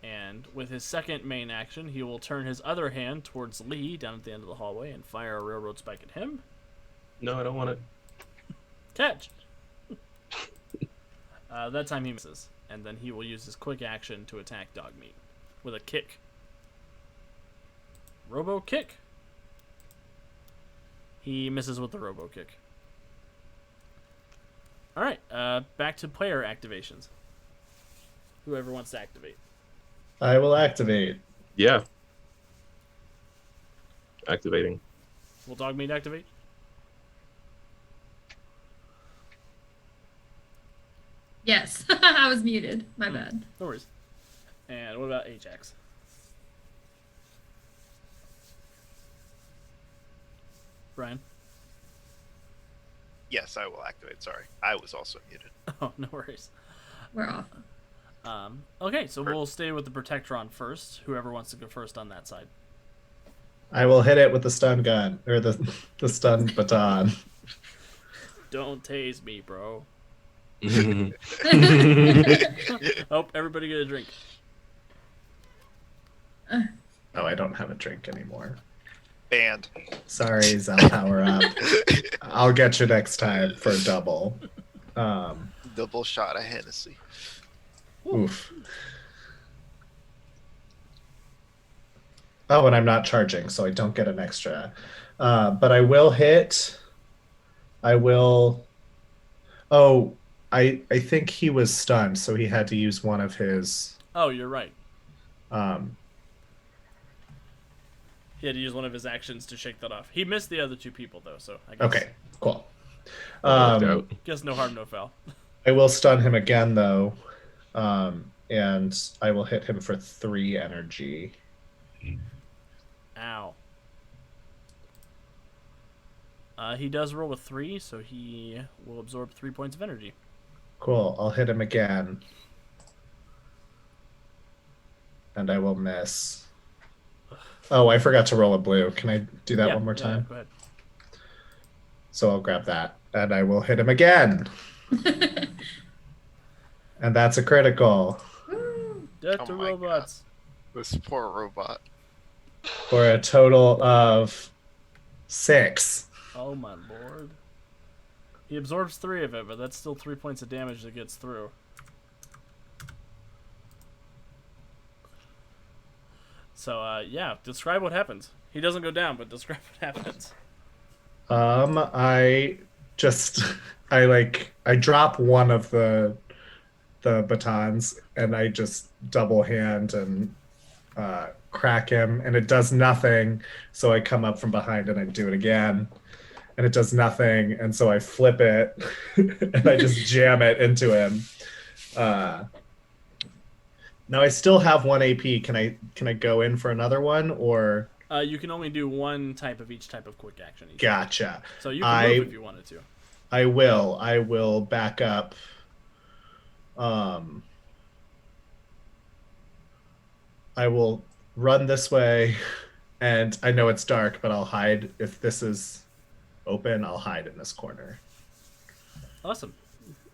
And with his second main action, he will turn his other hand towards Lee down at the end of the hallway and fire a railroad spike at him. No, I don't want it. Catch! That time he misses. And then he will use his quick action to attack Dogmeat with a kick. Robo kick. He misses with the robo kick. Alright, back to player activations. Whoever wants to activate. I will activate. Yeah. Activating. Will Dogmeat activate? Yes. I was muted. My bad. No worries. And what about Ajax? Brian? Yes, I will activate. Sorry, I was also muted. Oh, no worries. We're off. Okay, so we'll stay with the Protectron first. Whoever wants to go first on that side. I will hit it with the stun gun, or the stun baton. Don't tase me, bro. Oh, Oh, everybody get a drink. Oh, I don't have a drink anymore. Banned. Sorry, Zal Power Up. I'll get you next time for a double. Double shot of Hennessy. Oof. Oh, and I'm not charging, so I don't get an extra. But I will hit. I will. Oh, I think he was stunned, so he had to use one of his. Oh, you're right. Um, He had to use one of his actions to shake that off. He missed the other 2 people, though, so I guess, okay, cool. Worked out. guess no harm, no foul. I will stun him again, though, and I will hit him for 3 energy. Ow. He does roll a 3, so he will absorb 3 points of energy. Cool. I'll hit him again, and I will miss. Oh, I forgot to roll a blue. Can I do that Yeah, one more yeah, time? go ahead. So I'll grab that, and I will hit him again. And that's a critical Woo. Death Oh to my God. robots. This poor robot. for a total of 6. Oh my lord. He absorbs 3 of it, but that's still 3 points of damage that gets through. So, yeah, describe what happens. He doesn't go down, but describe what happens. I just I drop one of the batons and I just double hand and crack him, and it does nothing. So I come up from behind and I do it again, and it does nothing. And so I flip it and I just jam it into him. Now I still have 1 AP. Can I go in for another one, or? You can only do one type of each type of quick action. Gotcha. So you can move if you wanted to. I will back up. I will run this way, and I know it's dark, but I'll hide. If this is open, I'll hide in this corner. Awesome.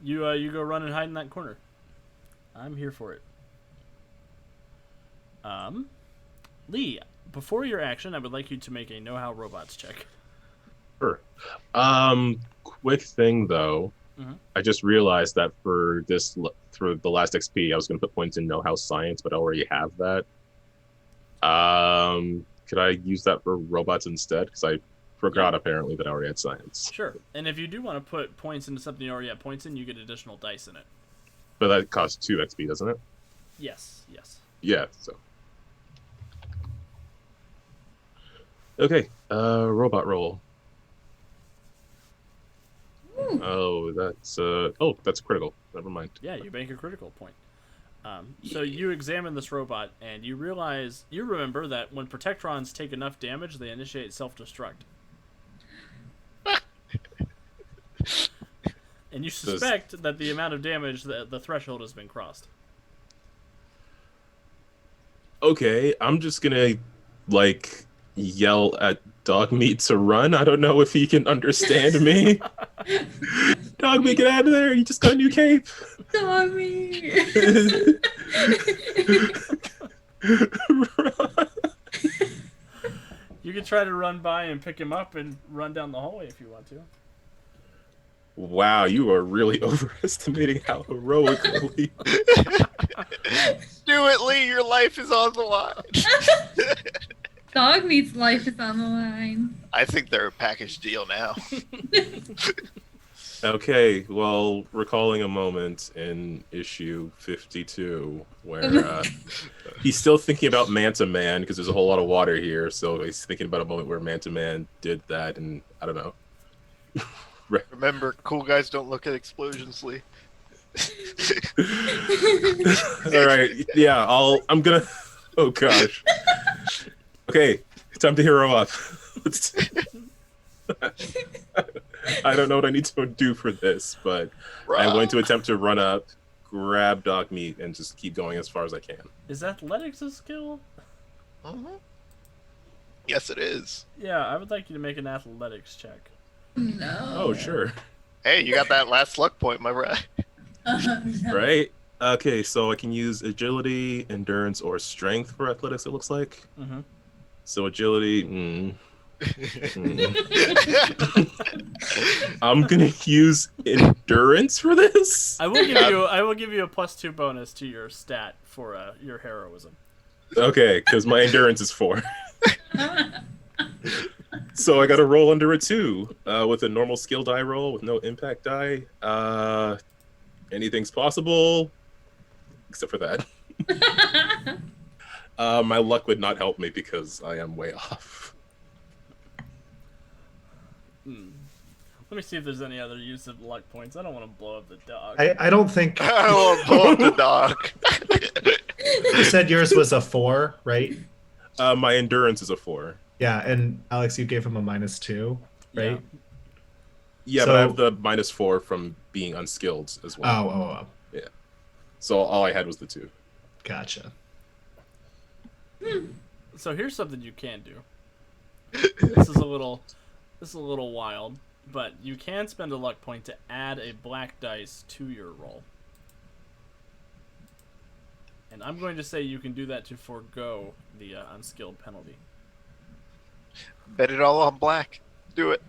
You go run and hide in that corner. I'm here for it. Lee, before your action, I would like you to make a know-how robots check. Sure. Quick thing though, Mhm. I just realized that for the last XP, I was going to put points in know-how science, but I already have that. Could I use that for robots instead? Because I forgot apparently that I already had science. Sure. And if you do want to put points into something you already have points in, you get additional dice in it. But that costs 2 XP, doesn't it? Yes. Yeah. So. Okay. Robot roll. Ooh. Oh, that's critical. Never mind. Yeah, you make a critical point. So you examine this robot, and you remember that when Protectrons take enough damage, they initiate self-destruct. And you suspect that the amount of damage, the threshold has been crossed. Okay, I'm just gonna yell at Dogmeat to run. I don't know if he can understand me. Dogmeat, get out of there! You just got a new cape. Tommy. You can try to run by and pick him up and run down the hallway if you want to. Wow, you are really overestimating how heroic Lee. Do it, Lee. Your life is on the line. Dog meat's life is on the line. I think they're a package deal now. Okay, well, recalling a moment in issue 52 where he's still thinking about Manta Man because there's a whole lot of water here, so he's thinking about a moment where Manta Man did that, and I don't know. Remember, cool guys don't look at explosions, Lee. All right, yeah, I'm gonna. Oh gosh. Okay, time to hero up. I don't know what I need to do for this, but I'm going to attempt to run up, grab Dogmeat, and just keep going as far as I can. Is athletics a skill? Yes, it is. Yeah, I would like you to make an athletics check. No. Oh, sure. Hey, you got that last luck point, my friend. No. Right? Okay, so I can use agility, endurance, or strength for athletics, it looks like. Mm-hmm. So agility, I'm gonna use endurance for this. I will give you a +2 bonus to your stat for your heroism. Okay, because my endurance is 4. So I got to roll under a 2 with a normal skill die roll with no impact die. Anything's possible, except for that. My luck would not help me because I am way off. Let me see if there's any other use of luck points. I don't want to blow up the dog. I don't think I will pull up the dog. you said yours was a 4, right? My endurance is a 4. Yeah, and Alex, you gave him a -2, right? Yeah, So- but I have the -4 from being unskilled as well. Oh. So all I had was the 2. Gotcha. So here's something you can do. This is a little wild, but you can spend a luck point to add a black dice to your roll. And I'm going to say you can do that to forego the unskilled penalty. Bet it all on black. Do it.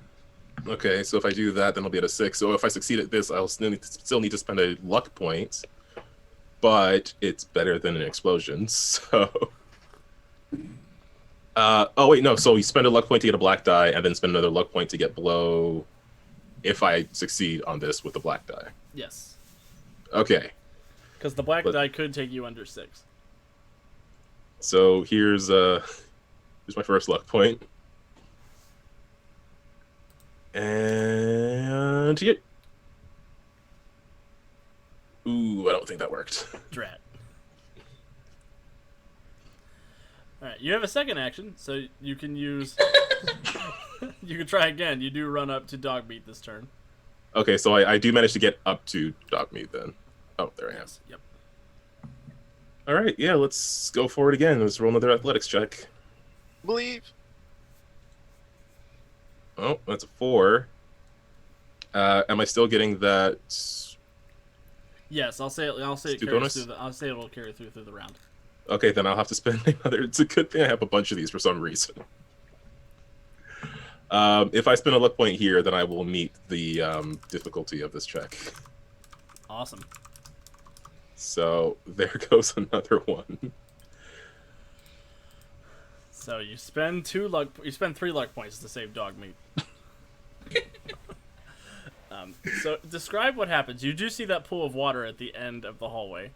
Okay, so if I do that, then I'll be at a 6. So if I succeed at this, I'll still need to spend a luck point, but it's better than an explosion. So, oh wait, no. So you spend a luck point to get a black die, and then spend another luck point to get below. If I succeed on this with the black die. Yes. Okay. Because the black But- die could take you under 6. So here's my first luck point. And yeah. Ooh, I don't think that worked. Drat. Alright, you have a second action, so you can use... you can try again. You do run up to Dogmeat this turn. Okay, so I do manage to get up to Dogmeat then. Oh, there I am. Yes. Yep. All right, yeah, let's go for it again. Let's roll another athletics check. Believe. Oh, that's a 4. Am I still getting that? Yes, I'll say it Stu carries bonus? through I'll say it'll carry through the round. Okay, then I'll have to spend another. It's a good thing I have a bunch of these for some reason. If I spend a luck point here, then I will meet the difficulty of this check. Awesome. So there goes another one. So you spend 3 luck points to save Dogmeat. So describe what happens. You do see that pool of water at the end of the hallway.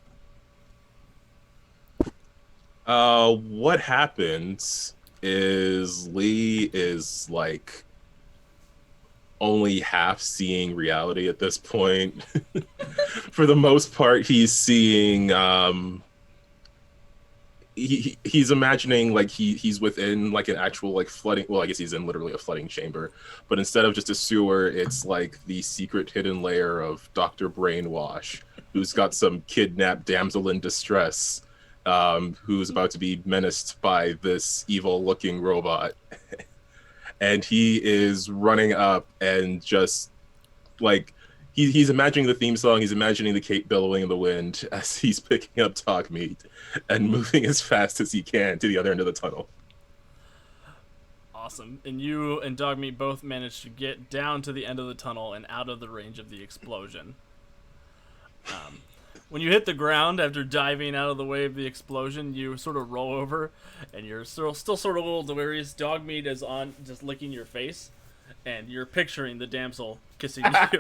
What happens is Lee is like only half seeing reality at this point. For the most part, he's seeing he's imagining like he's within like an actual like flooding, well, I guess he's in literally a flooding chamber, but instead of just a sewer, it's like the secret hidden layer of Dr. Brainwash, who's got some kidnapped damsel in distress, who's about to be menaced by this evil looking robot. And he is running up and just like he's imagining the theme song, he's imagining the cape billowing in the wind as he's picking up Dogmeat and moving as fast as he can to the other end of the tunnel. Awesome. And you and Dogmeat both managed to get down to the end of the tunnel and out of the range of the explosion. When you hit the ground after diving out of the way of the explosion, you sort of roll over, and you're still sort of a little delirious. Dogmeat is on, just licking your face, and you're picturing the damsel kissing you.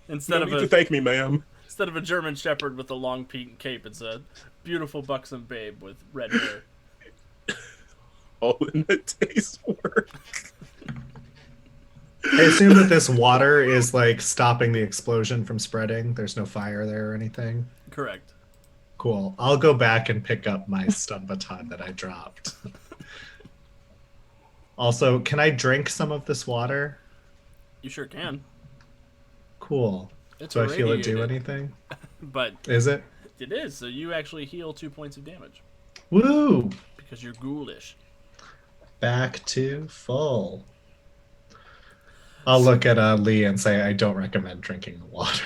Instead No of need a to thank me, ma'am. Instead of a German Shepherd with a long pink cape, it's a beautiful buxom babe with red hair. All in a day's work. I assume that this water is like stopping the explosion from spreading. There's no fire there or anything. Correct. Cool. I'll go back and pick up my stun baton that I dropped. Also, can I drink some of this water? You sure can. Cool. It's Do I feel it do irradiated, anything? But Is it? it is, so you actually heal 2 points of damage. Woo! Because you're ghoulish. Back to full. I'll look at Lee and say I don't recommend drinking the water.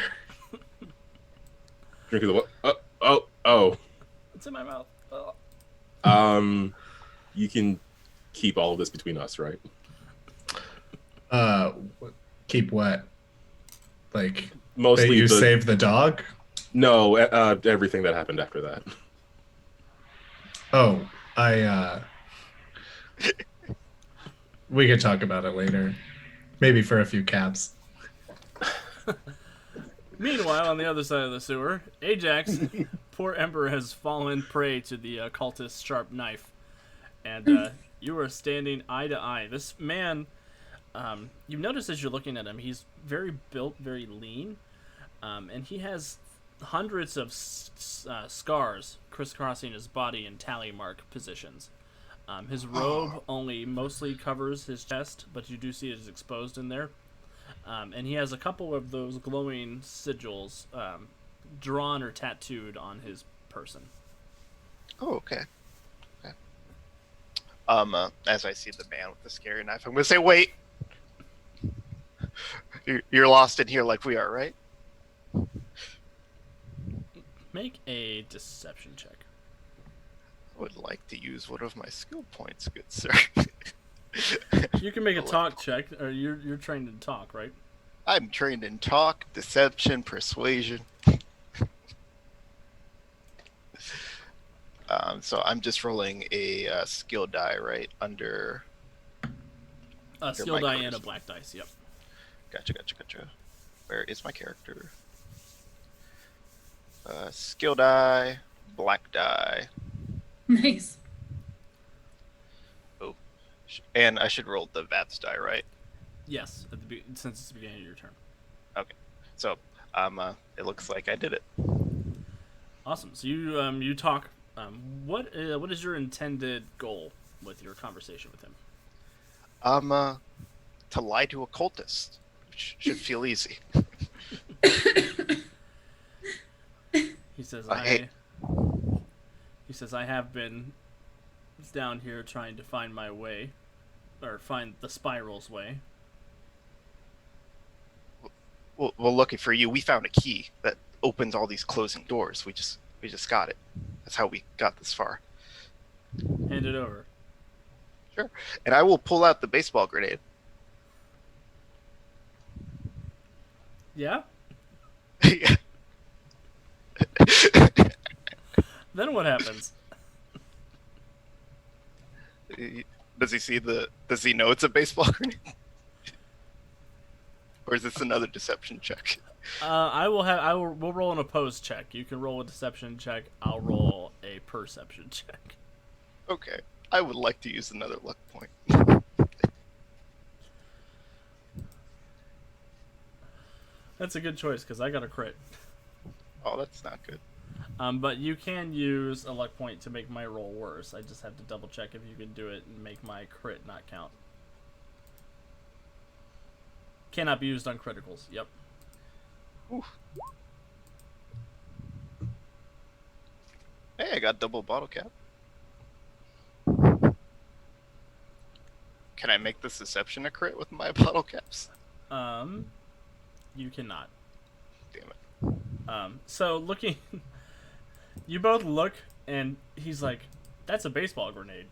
Drink of the what? Oh. It's in my mouth. Oh. You can keep all of this between us, right? Keep what? Like Mostly that you saved the dog? No, everything that happened after that. Oh, we could talk about it later. Maybe for a few caps. Meanwhile, on the other side of the sewer, Ajax, poor Ember, has fallen prey to the cultist's sharp knife. And you are standing eye to eye. This man, you notice as you're looking at him, he's very built, very lean. And he has hundreds of scars crisscrossing his body in tally mark positions. His robe only mostly covers his chest, but you do see it is exposed in there. And he has a couple of those glowing sigils drawn or tattooed on his person. Oh, okay. Okay. As I see the man with the scary knife, I'm gonna say, "Wait, you're lost in here like we are, right?" Make a deception check. I would like to use one of my skill points, good sir. You can make a talk check, or you're trained in talk, right? I'm trained in talk, deception, persuasion. So I'm just rolling a skill die right under. Skill my die and a cards. black dice. Yep. Gotcha. Where is my character? Skill die, black die, Nice. and I should roll the VATS die, right? Yes. Since it's the beginning of your turn. So, it looks like I did it. Awesome. So you talk. What is your intended goal with your conversation with him? To lie to a cultist, which should feel easy. He says Hey. He says I have been down here trying to find my way, or find the spiral's way. Well, lucky for you, we found a key that opens all these closing doors. We just got it. That's how we got this far. Hand it over. And I will pull out the baseball grenade. Yeah. Yeah. Then what happens? Does he know it's a baseball grenade? Or is this another deception check? We'll roll an opposed check. You can roll a deception check. I'll roll a perception check. Okay. I would like to use another luck point. That's a good choice because I got a crit. Oh, that's not good. But you can use a luck point to make my roll worse. I just have to double check if you can do it and make my crit not count. Cannot be used on criticals. Yep. Oof. Hey, I got double bottle cap. Can I make this deception a crit with my bottle caps? You cannot. Damn it. So looking, you both look, and he's like, "That's a baseball grenade."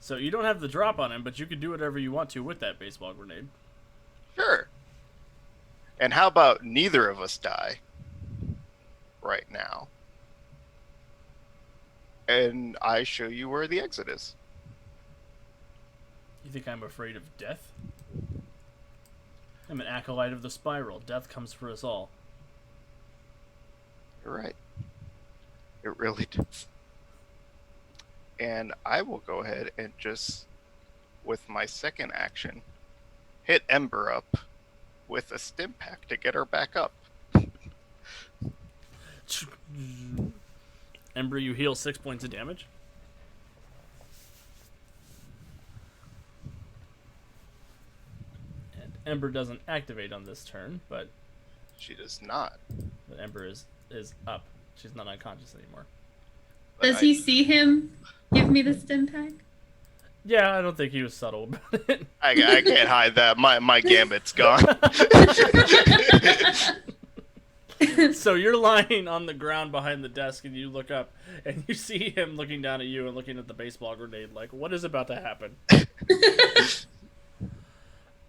So you don't have the drop on him, but you can do whatever you want to with that baseball grenade. Sure. And how about neither of us die right now? And I show you where the exit is. You think I'm afraid of death? I'm an acolyte of the spiral. Death comes for us all. You're right. It really does. And I will go ahead and just, with my second action, hit Ember up with a stim pack to get her back up. Ember, you heal 6 points of damage. And Ember doesn't activate on this turn, but She does not. Ember is up. She's not unconscious anymore. But Does he see him give me the stim pack? Yeah, I don't think he was subtle about it. I can't hide that. My gambit's gone. So you're lying on the ground behind the desk, and you look up, and you see him looking down at you and looking at the baseball grenade, like, what is about to happen?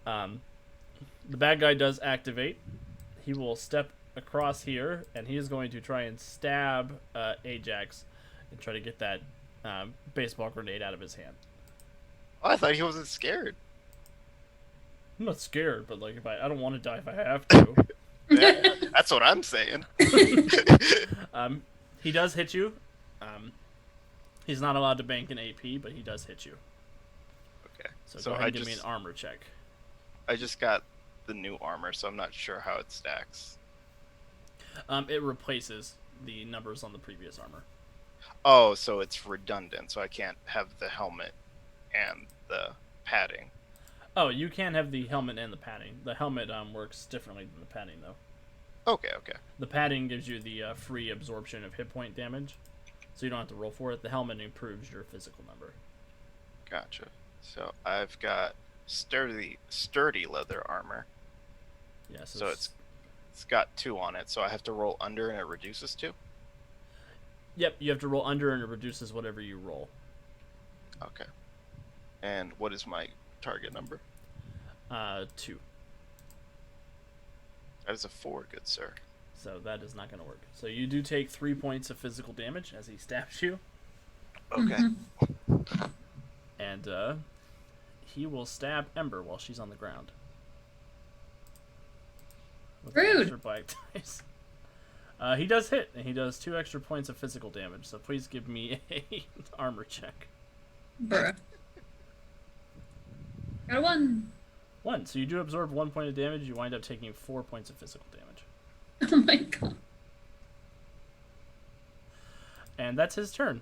The bad guy does activate. He will step across here, and he is going to try and stab Ajax and try to get that baseball grenade out of his hand. Oh, I thought he wasn't scared. I'm not scared, but like, if I don't want to die if I have to. Yeah, that's what I'm saying. He does hit you. He's not allowed to bank an AP, but he does hit you. Okay. So, So go ahead I and give me an just- armor check. I just got the new armor, so I'm not sure how it stacks. It replaces the numbers on the previous armor. Oh, so it's redundant, so I can't have the helmet and the padding. Oh, you can have the helmet and the padding. The helmet works differently than the padding, though. Okay, okay. The padding gives you the free absorption of hit point damage, so you don't have to roll for it. The helmet improves your physical number. Gotcha. So I've got sturdy leather armor. Yeah, So it's got 2 on it, so I have to roll under and it reduces 2? Yep, you have to roll under and it reduces whatever you roll. Okay. And what is my target number? 2. That is a 4, good sir. So that is not going to work. So you do take 3 points of physical damage as he stabs you, Okay. and he will stab Ember while she's on the ground. With Rude. extra black dice. He does hit, and he does 2 extra points of physical damage. So please give me a armor check. Bruh. Got a 1. 1. So you do absorb 1 point of damage. You wind up taking 4 points of physical damage. Oh my god. And that's his turn.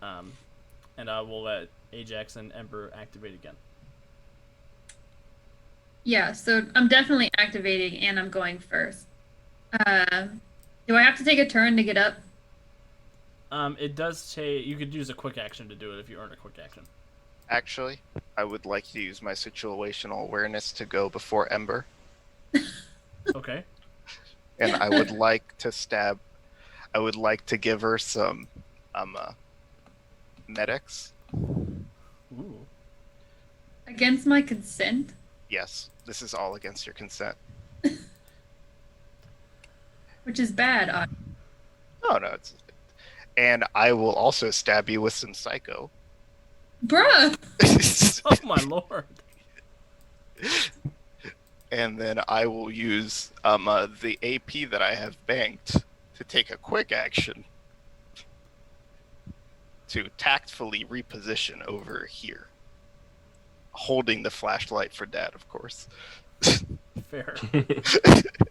And I will let Ajax and Ember activate again. Yeah, so I'm definitely activating and I'm going first. Do I have to take a turn to get up? It does take. You could use a quick action to do it if you earn a quick action. Actually, I would like to use my situational awareness to go before Ember, Okay. and I would like to stab. I would like to give her some medics. Ooh. Against my consent? Yes, this is all against your consent. Which is bad. Oh no, it's. And I will also stab you with some psycho. Bruh! Oh my lord. And then I will use the AP that I have banked to take a quick action to tactfully reposition over here, holding the flashlight for Dad, of course. Fair.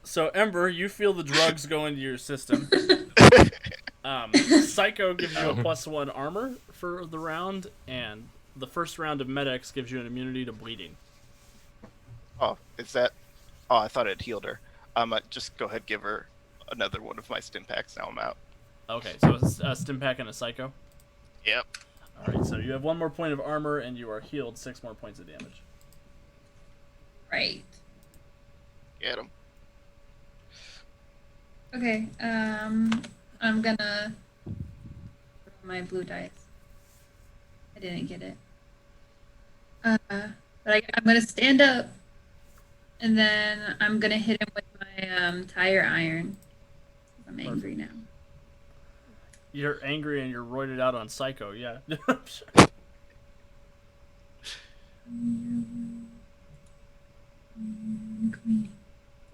So Ember, you feel the drugs go into your system. Psycho gives you a +1 armor for the round, and the first round of medics gives you an immunity to bleeding. Oh, is that? Oh, I thought it healed her. Just go ahead, give her another one of my stim packs. Now I'm out. Okay, so it's a stim pack and a psycho. Yep. Alright, so you have 1 more point of armor, and you are healed 6 more points of damage. Right. Get him. Okay, I'm gonna roll my blue dice. I didn't get it. But I'm gonna stand up, and then I'm gonna hit him with my tire iron. I'm angry now. You're angry and you're roided out on psycho, yeah.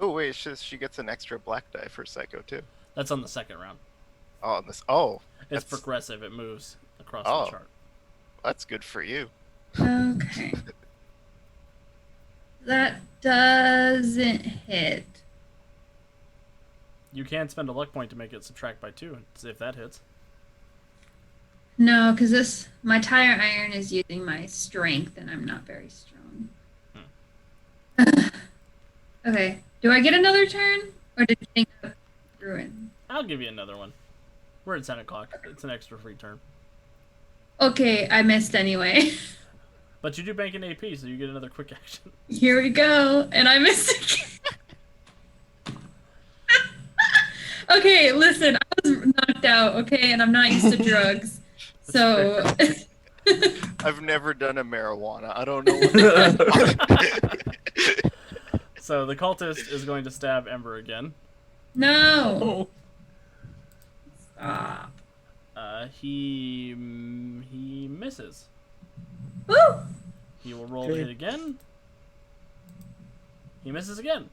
Oh wait, she gets an extra black die for psycho too. That's on the second round. Oh, and this. Oh, It's that's progressive, it moves across Oh. the chart. that's good for you. Okay. That doesn't hit. You can spend a luck point to make it subtract by 2 and see if that hits. No, because my tire iron is using my strength, and I'm not very strong. Okay. Do I get another turn, or did you think ruin? I'll give you another one. We're at 10 o'clock. It's an extra free turn. Okay, I missed anyway. But you do bank an AP, so you get another quick action. Here we go, and I missed again. Okay, listen, I was knocked out, okay, and I'm not used to drugs, so. I've never done a marijuana. I don't know. So the cultist is going to stab Ember again. No. Stop. He misses. Woo! He will roll to hit again. He misses again.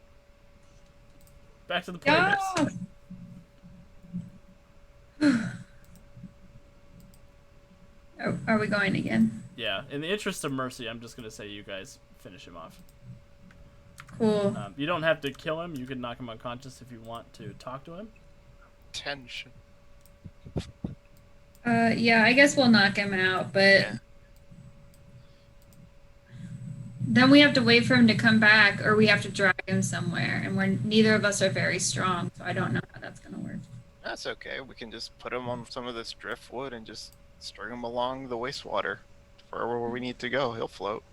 Back to the players. Yeah. Are we going again? Yeah, in the interest of mercy, I'm just going to say you guys finish him off. Cool. You don't have to kill him. You can knock him unconscious if you want to talk to him. Tension. Yeah, I guess we'll knock him out, but Yeah. then we have to wait for him to come back, or we have to drag him somewhere, and neither of us are very strong, so I don't know how that's gonna work. That's okay. We can just put him on some of this driftwood and just string him along the wastewater for where we need to go. He'll float.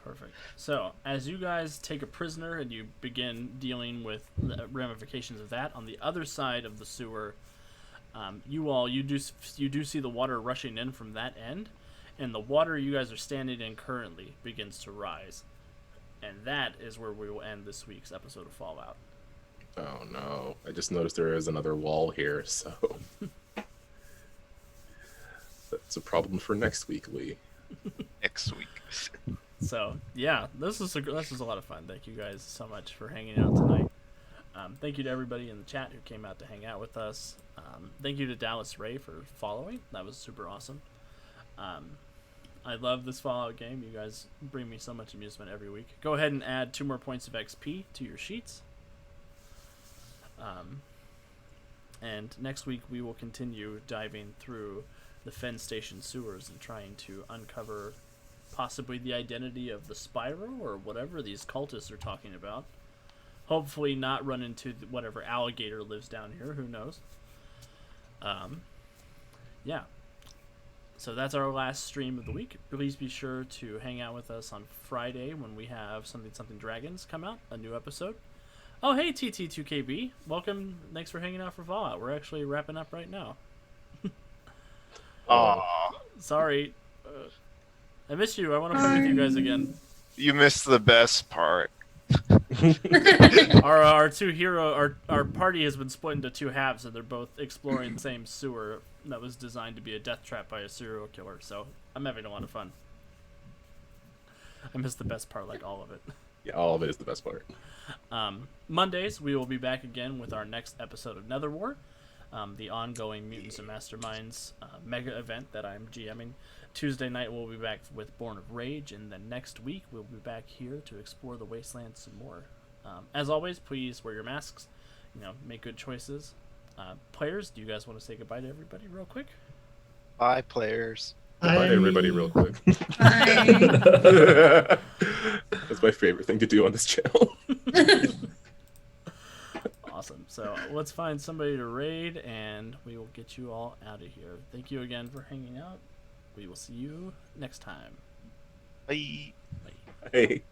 Perfect. So, as you guys take a prisoner and you begin dealing with the ramifications of that, on the other side of the sewer, you do see the water rushing in from that end, and the water you guys are standing in currently begins to rise, and that is where we will end this week's episode of Fallout. Oh no! I just noticed there is another wall here, so that's a problem for next week, Lee. Next week. So yeah, this is a lot of fun. Thank you guys so much for hanging out tonight. Thank you to everybody in the chat who came out to hang out with us. Thank you to Dallas Ray for following. That was super awesome. I love this Fallout game. You guys bring me so much amusement every week. Go ahead and add 2 more points of XP to your sheets. And next week we will continue diving through the Fen Station sewers and trying to uncover possibly the identity of the Spyro or whatever these cultists are talking about. Hopefully not run into whatever alligator lives down here. Who knows? Yeah. So that's our last stream of the week. Please be sure to hang out with us on Friday when we have Something Dragons come out, a new episode. Oh, hey, TT2KB. Welcome. Thanks for hanging out for Fallout. We're actually wrapping up right now. Aw, Sorry. I miss you. I want to play with you guys again. you missed the best part. Our our party has been split into 2 halves, and they're both exploring the same sewer that was designed to be a death trap by a serial killer. So I'm having a lot of fun. I missed the best part, like all of it. Yeah, all of it is the best part. Mondays we will be back again with our next episode of Nether War, the ongoing Mutants and Masterminds mega event that I'm GMing. Tuesday night we'll be back with Born of Rage, and then next week we'll be back here to explore the wasteland some more. As always, please wear your masks. Make good choices. Players, do you guys want to say goodbye to everybody real quick? Bye, players. Goodbye to everybody, real quick. Bye. That's my favorite thing to do on this channel. Awesome. So let's find somebody to raid, and we will get you all out of here. Thank you again for hanging out. We will see you next time. Bye. Bye. Hey.